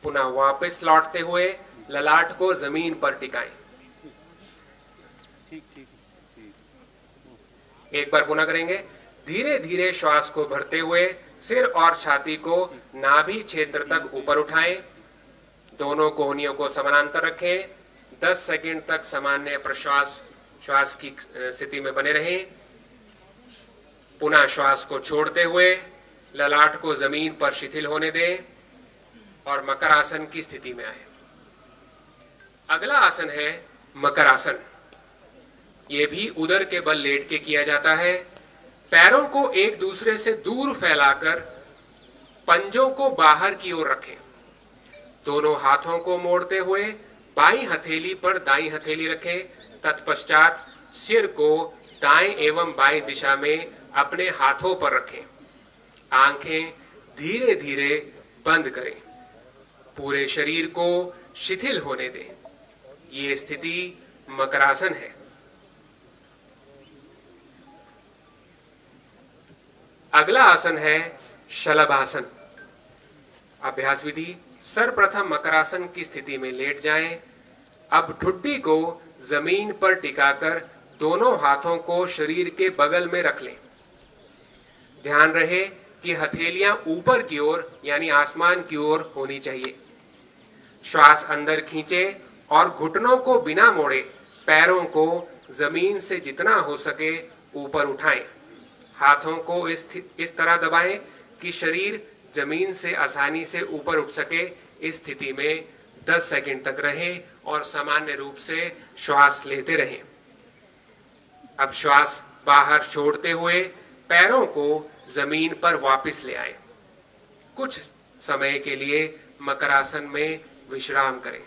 पुनः वापस लौटते हुए ललाट को जमीन पर टिकाएं। एक बार पुनः करेंगे। धीरे धीरे श्वास को भरते हुए सिर और छाती को नाभि क्षेत्र तक ऊपर उठाएं। दोनों कोहनियों को समानांतर रखें। 10 सेकंड तक सामान्य प्रश्वास श्वास की स्थिति में बने रहें। पुनः श्वास को छोड़ते हुए ललाट को जमीन पर शिथिल होने दें और मकर आसन की स्थिति में आए। अगला आसन है मकर आसन। यह भी उदर के बल लेट के किया जाता है। पैरों को एक दूसरे से दूर फैलाकर पंजों को बाहर की ओर रखें। दोनों हाथों को मोड़ते हुए बाईं हथेली पर दाईं हथेली रखें। तत्पश्चात सिर को दाएं एवं बाईं दिशा में अपने हाथों पर रखें। आंखें धीरे धीरे बंद करें। पूरे शरीर को शिथिल होने दें। ये स्थिति मकरासन है। अगला आसन है शलभासन। अभ्यास विधि। सर्वप्रथम मकरासन की स्थिति में लेट जाएं। अब ठुड्डी को जमीन पर टिकाकर दोनों हाथों को शरीर के बगल में रख लें। ध्यान रहे कि हथेलियां ऊपर की ओर यानी आसमान की ओर होनी चाहिए। श्वास अंदर खींचे और घुटनों को बिना मोड़े पैरों को जमीन से जितना हो सके ऊपर उठाएं। हाथों को इस तरह दबाएं कि शरीर जमीन से आसानी से ऊपर उठ सके। इस स्थिति में 10 सेकंड तक रहें और सामान्य रूप से श्वास लेते रहें। अब श्वास बाहर छोड़ते हुए पैरों को जमीन पर वापस ले आए। कुछ समय के लिए मकरासन में विश्राम करें।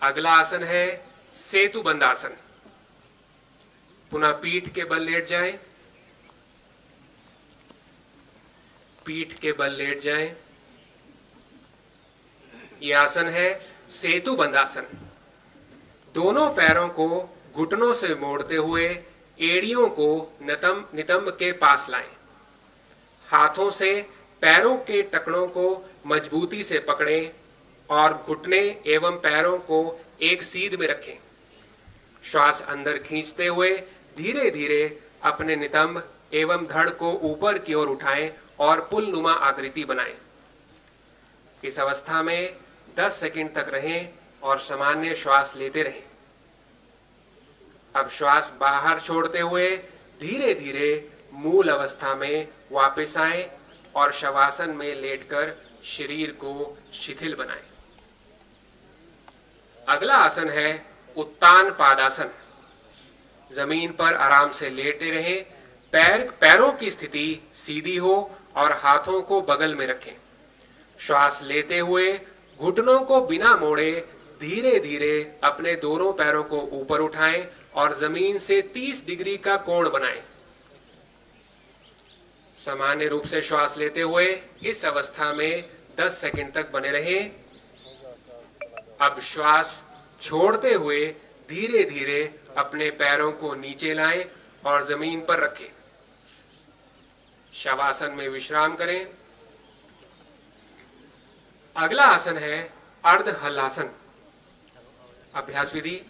अगला आसन है सेतुबंध आसन। पुनः पीठ के बल लेट जाएं। पीठ के बल लेट जाएं। यह आसन है सेतुबंध आसन। दोनों पैरों को घुटनों से मोड़ते हुए एड़ियों को नितंब के पास लाएं। हाथों से पैरों के टखनों को मजबूती से पकड़ें और घुटने एवं पैरों को एक सीध में रखें। श्वास अंदर खींचते हुए धीरे धीरे अपने नितंब एवं धड़ को ऊपर की ओर उठाएं और पुलनुमा आकृति बनाएं। इस अवस्था में 10 सेकंड तक रहें और सामान्य श्वास लेते रहें। अब श्वास बाहर छोड़ते हुए धीरे धीरे मूल अवस्था में वापस आएं और शवासन में लेटकर शरीर को शिथिल बनाएं। अगला आसन है उत्तान पादासन। जमीन पर आराम से लेटे रहें। पैरों की स्थिति सीधी हो और हाथों को बगल में रखें। श्वास लेते हुए घुटनों को बिना मोड़े धीरे धीरे अपने दोनों पैरों को ऊपर उठाएं और जमीन से 30 डिग्री का कोण बनाएं। सामान्य रूप से श्वास लेते हुए इस अवस्था में 10 सेकंड तक बने रहें। अब श्वास छोड़ते हुए धीरे धीरे अपने पैरों को नीचे लाएं और जमीन पर रखें। शवासन में विश्राम करें। अगला आसन है अर्ध हलासन। अभ्यास विधि।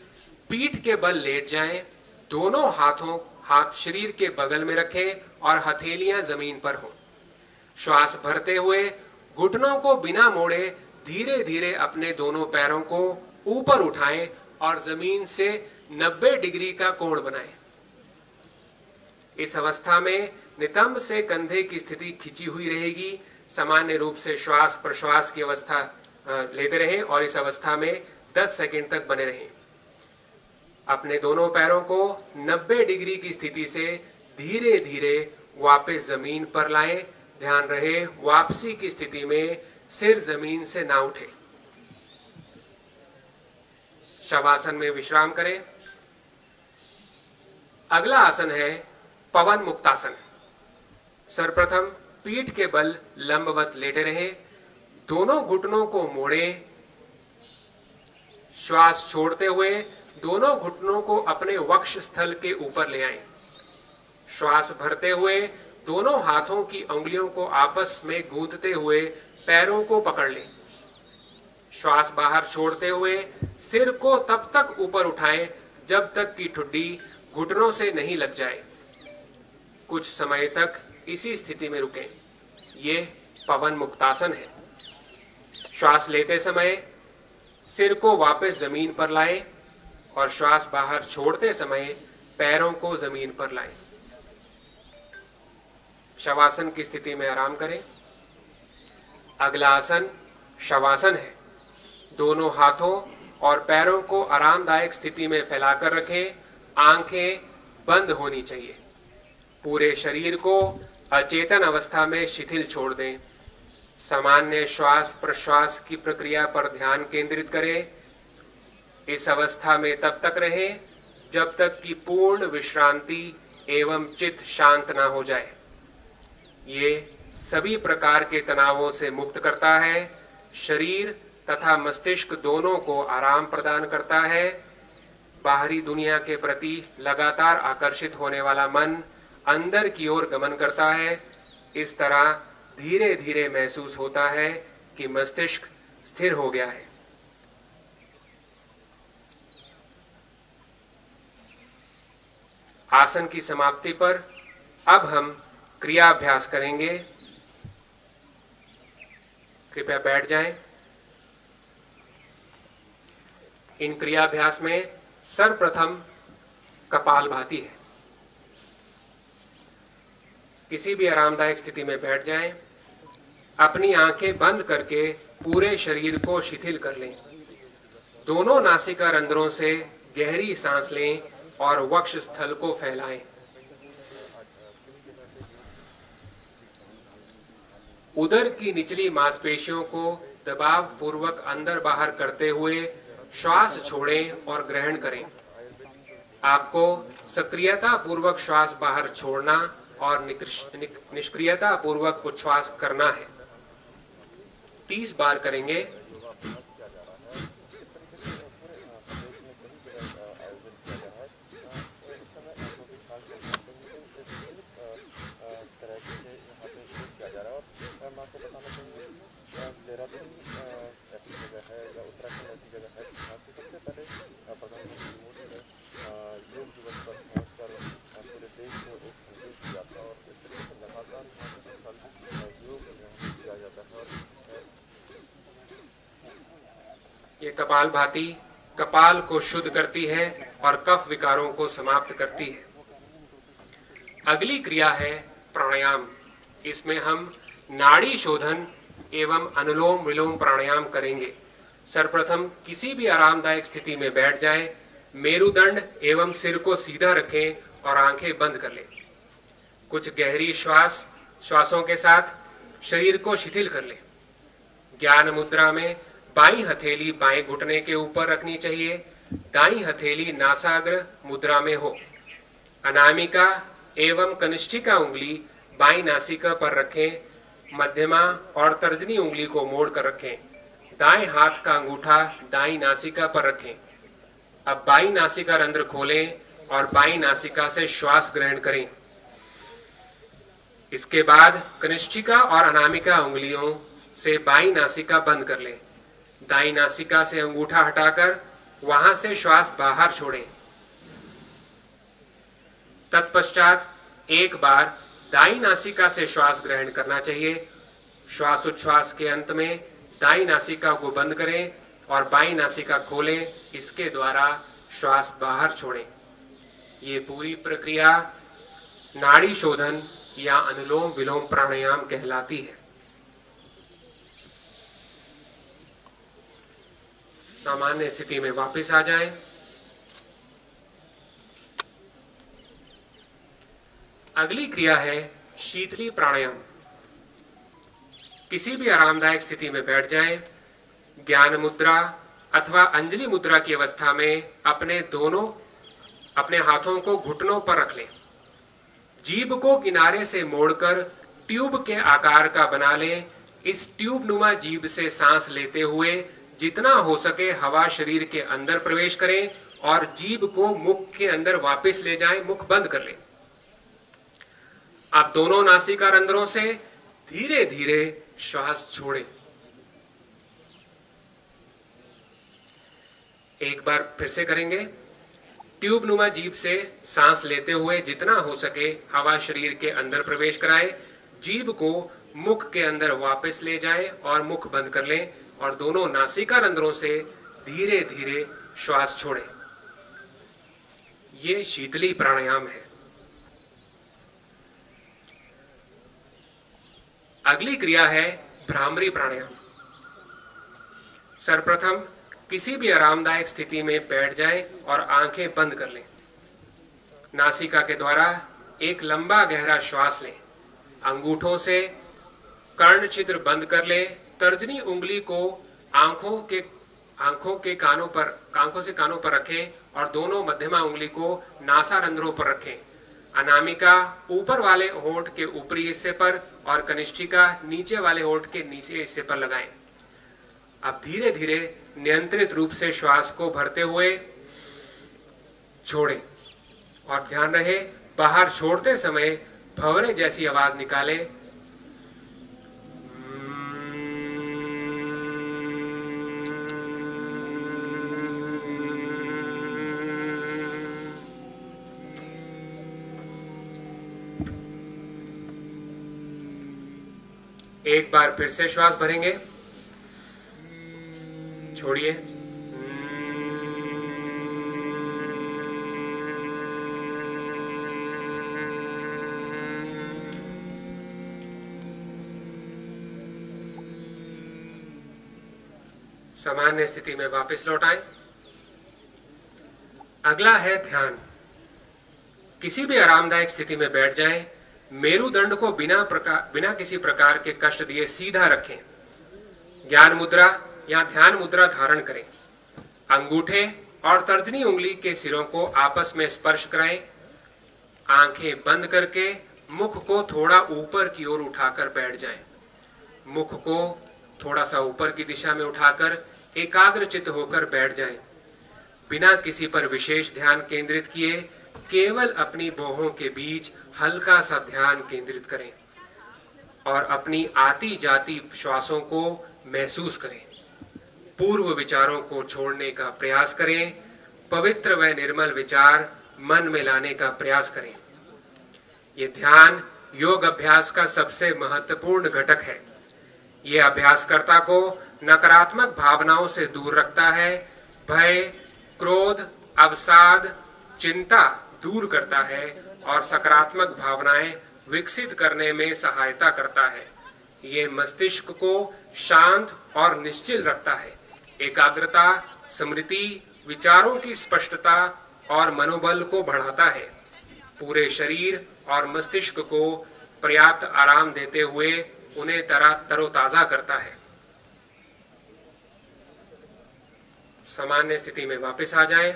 पीठ के बल लेट जाएं। दोनों हाथ शरीर के बगल में रखें और हथेलियां जमीन पर हों। श्वास भरते हुए घुटनों को बिना मोड़े धीरे धीरे अपने दोनों पैरों को ऊपर उठाएं और जमीन से 90 डिग्री का कोण बनाएं। इस अवस्था में नितंब से कंधे की स्थिति खिंची हुई रहेगी। सामान्य रूप से श्वास प्रश्वास की अवस्था लेते रहें और इस अवस्था में 10 सेकंड तक बने रहें। अपने दोनों पैरों को 90 डिग्री की स्थिति से धीरे धीरे वापस जमीन पर लाएं। ध्यान रहे वापसी की स्थिति में सिर जमीन से ना उठे। शवासन में विश्राम करें। अगला आसन है पवन मुक्तासन। सर्वप्रथम पीठ के बल लंबवत लेटे रहे, दोनों घुटनों को मोड़ें। श्वास छोड़ते हुए दोनों घुटनों को अपने वक्ष स्थल के ऊपर ले आएं। श्वास भरते हुए दोनों हाथों की उंगलियों को आपस में गूंथते हुए पैरों को पकड़ लें। श्वास बाहर छोड़ते हुए सिर को तब तक ऊपर उठाएं जब तक कि ठुड्डी घुटनों से नहीं लग जाए। कुछ समय तक इसी स्थिति में रुकें। ये पवन मुक्तासन है। श्वास लेते समय सिर को वापस जमीन पर लाएं और श्वास बाहर छोड़ते समय पैरों को जमीन पर लाएं। शवासन की स्थिति में आराम करें। अगला आसन शवासन है। दोनों हाथों और पैरों को आरामदायक स्थिति में फैलाकर रखें। आंखें बंद होनी चाहिए। पूरे शरीर को अचेतन अवस्था में शिथिल छोड़ दें। सामान्य श्वास प्रश्वास की प्रक्रिया पर ध्यान केंद्रित करें। इस अवस्था में तब तक रहें जब तक कि पूर्ण विश्रांति एवं चित्त शांत ना हो जाए। ये सभी प्रकार के तनावों से मुक्त करता है, शरीर तथा मस्तिष्क दोनों को आराम प्रदान करता है। बाहरी दुनिया के प्रति लगातार आकर्षित होने वाला मन अंदर की ओर गमन करता है। इस तरह धीरे धीरे महसूस होता है कि मस्तिष्क स्थिर हो गया है। आसन की समाप्ति पर अब हम क्रियाभ्यास करेंगे। कृपया बैठ जाएं। इन क्रियाभ्यास में सर्वप्रथम कपालभाति है। किसी भी आरामदायक स्थिति में बैठ जाएं। अपनी आंखें बंद करके पूरे शरीर को शिथिल कर लें। दोनों नासिका रंध्रों से गहरी सांस लें और वक्ष स्थल को फैलाएं। उदर की निचली मांसपेशियों को दबाव पूर्वक अंदर बाहर करते हुए श्वास छोड़ें और ग्रहण करें। आपको सक्रियता पूर्वक श्वास बाहर छोड़ना और निष्क्रियता पूर्वक उच्छ्वास करना है। 30 बार करेंगे। ये कपालभाति कपाल को शुद्ध करती है और कफ विकारों को समाप्त करती है। अगली क्रिया है प्राणायाम। इसमें हम नाड़ी शोधन एवं अनुलोम विलोम प्राणायाम करेंगे। सर्वप्रथम किसी भी आरामदायक स्थिति में बैठ जाएं। मेरुदंड एवं सिर को सीधा रखें और आंखें बंद कर लें। कुछ गहरी श्वासों के साथ शरीर को शिथिल कर लें। ज्ञान मुद्रा में बाईं हथेली बाएं घुटने के ऊपर रखनी चाहिए। दाईं हथेली नासाग्र मुद्रा में हो। अनामिका एवं कनिष्ठिका उंगली बाईं नासिका पर रखें। मध्यमा और तर्जनी उंगली को मोड़ कर रखें। दाएं हाथ का अंगूठा दाईं नासिका पर रखें। अब बाईं नासिका रंध्र खोलें और बाईं नासिका से श्वास ग्रहण करें। इसके बाद कनिष्ठिका और अनामिका उंगलियों से बाईं नासिका बंद कर लें। दाईं नासिका से अंगूठा हटाकर वहां से श्वास बाहर छोड़ें। तत्पश्चात एक बार दाईं नासिका से श्वास ग्रहण करना चाहिए। श्वास उच्छ्वास के अंत में दाईं नासिका को बंद करें और बाईं नासिका खोलें। इसके द्वारा श्वास बाहर छोड़ें। ये पूरी प्रक्रिया नाड़ी शोधन या अनुलोम विलोम प्राणायाम कहलाती है। सामान्य स्थिति में वापस आ जाएं। अगली क्रिया है शीतली प्राणायाम। किसी भी आरामदायक स्थिति में बैठ जाएं। ज्ञान मुद्रा अथवा अंजलि मुद्रा की अवस्था में अपने हाथों को घुटनों पर रख लें। जीभ को किनारे से मोड़कर ट्यूब के आकार का बना लें। इस ट्यूब नुमा जीभ से सांस लेते हुए जितना हो सके हवा शरीर के अंदर प्रवेश करें और जीभ को मुख के अंदर वापस ले जाएं। मुख बंद कर लें। आप दोनों नासिका रंध्रों से धीरे धीरे श्वास छोड़ें। एक बार फिर से करेंगे। ट्यूब नुमा जीभ से सांस लेते हुए जितना हो सके हवा शरीर के अंदर प्रवेश कराएं। जीभ को मुख के अंदर वापस ले जाएं और मुख बंद कर लें और दोनों नासिका रंध्रों से धीरे धीरे श्वास छोड़ें। ये शीतली प्राणायाम है। अगली क्रिया है भ्रामरी प्राणायाम। सर्वप्रथम किसी भी आरामदायक स्थिति में बैठ जाएं और आंखें बंद कर लें। नासिका के द्वारा एक लंबा गहरा श्वास लें। अंगूठों से कर्ण छिद्र बंद कर लें। तर्जनी उंगली को आंखों से कानों पर रखें और दोनों मध्यमा उंगली को नासारंध्रों पर रखें। अनामिका ऊपर वाले होंठ के ऊपरी हिस्से पर और कनिष्ठिका नीचे वाले होंठ के नीचे हिस्से पर लगाएं। अब धीरे धीरे नियंत्रित रूप से श्वास को भरते हुए छोड़ें और ध्यान रहे बाहर छोड़ते समय भंवरे जैसी आवाज निकालें। एक बार फिर से श्वास भरेंगे। छोड़िए। सामान्य स्थिति में वापस लौट आए। अगला है ध्यान। किसी भी आरामदायक स्थिति में बैठ जाएं। मेरुदंड को बिना किसी प्रकार के कष्ट दिए सीधा रखें। ज्ञान मुद्रा या ध्यान मुद्रा धारण करें। अंगूठे और तर्जनी उंगली के सिरों को आपस में स्पर्श कराएं। आंखें बंद करके मुख को थोड़ा ऊपर की ओर उठाकर बैठ जाएं। मुख को थोड़ा सा ऊपर की दिशा में उठाकर एकाग्रचित्त होकर बैठ जाएं। बिना किसी पर विशेष ध्यान केंद्रित किए केवल अपनी बाहों के बीच हल्का सा ध्यान केंद्रित करें और अपनी आती जाती श्वासों को महसूस करें। पूर्व विचारों को छोड़ने का प्रयास करें। पवित्र व निर्मल विचार मन में लाने का प्रयास करें। ये ध्यान योग अभ्यास का सबसे महत्वपूर्ण घटक है। ये अभ्यासकर्ता को नकारात्मक भावनाओं से दूर रखता है। भय, क्रोध, अवसाद, चिंता दूर करता है और सकारात्मक भावनाएं विकसित करने में सहायता करता है। ये मस्तिष्क को शांत और निश्चल रखता है। एकाग्रता, स्मृति, विचारों की स्पष्टता और मनोबल को बढ़ाता है। पूरे शरीर और मस्तिष्क को पर्याप्त आराम देते हुए उन्हें तरोताजा करता है। सामान्य स्थिति में वापस आ जाएं।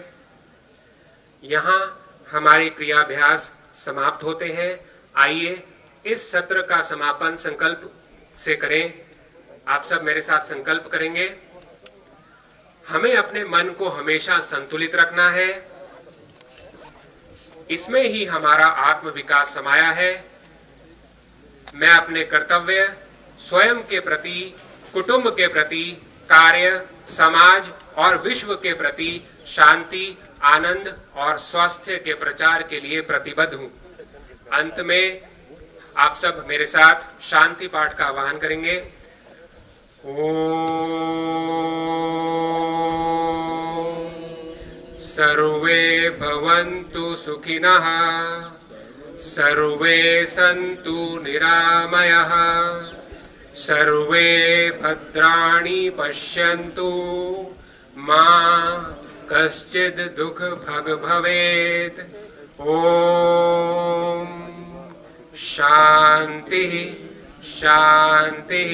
यहाँ हमारे क्रियाभ्यास समाप्त होते हैं। आइए इस सत्र का समापन संकल्प से करें। आप सब मेरे साथ संकल्प करेंगे। हमें अपने मन को हमेशा संतुलित रखना है। इसमें ही हमारा आत्म विकास समाया है। मैं अपने कर्तव्य स्वयं के प्रति, कुटुंब के प्रति, कार्य, समाज और विश्व के प्रति शांति, आनंद और स्वास्थ्य के प्रचार के लिए प्रतिबद्ध हूं। अंत में आप सब मेरे साथ शांति पाठ का आह्वान करेंगे। ओम सर्वे भवन्तु सुखिनः, सर्वे सन्तु निरामयाः, सर्वे भद्राणि पश्यन्तु, मा कश्चित् दुःख भग भवेत्। ओम शांति शांति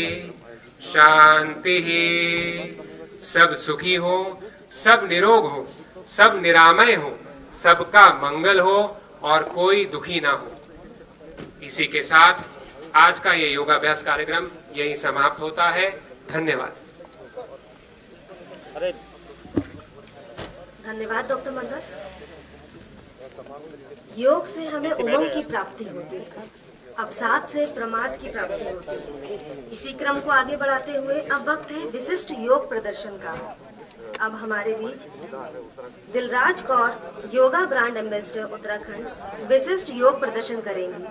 शांति। सब सुखी हो, सब निरोग हो, सब निरामय हो, सबका मंगल हो और कोई दुखी ना हो। इसी के साथ आज का ये योगाभ्यास कार्यक्रम यहीं समाप्त होता है। धन्यवाद। धन्यवाद डॉक्टर मंगल। योग से हमें उमंग की प्राप्ति होती है, अवसाद से प्रमाद की प्राप्ति होती है। इसी क्रम को आगे बढ़ाते हुए अब वक्त है विशिष्ट योग प्रदर्शन का। अब हमारे बीच दिलराज कौर, योगा ब्रांड एम्बेसडर उत्तराखंड, विशिष्ट योग प्रदर्शन करेंगी।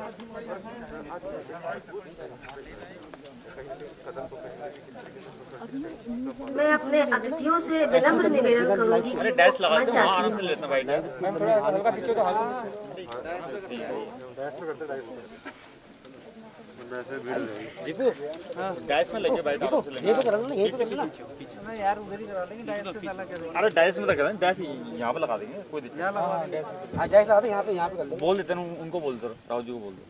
मैं अपने अतिथियों से विनम्र निवेदन करूंगी कि मंच आसीन जीतू डाइस में लगे भाई, ये तो करना ये तो करना ना यार, उधर ही करा लेंगे डाइस पे साला क्या। अरे डाइस में लगा देंगे, डाइस यहां पे लगा देंगे, कोई दिक्कत नहीं। लगा देंगे, हां डाइस लगा दे, यहां पे कर ले। बोल देते हैं उनको, बोल दो राव जी को बोल दो।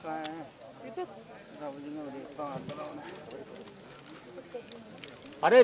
कहां है ये तो राव जी ने बोले कहां। अरे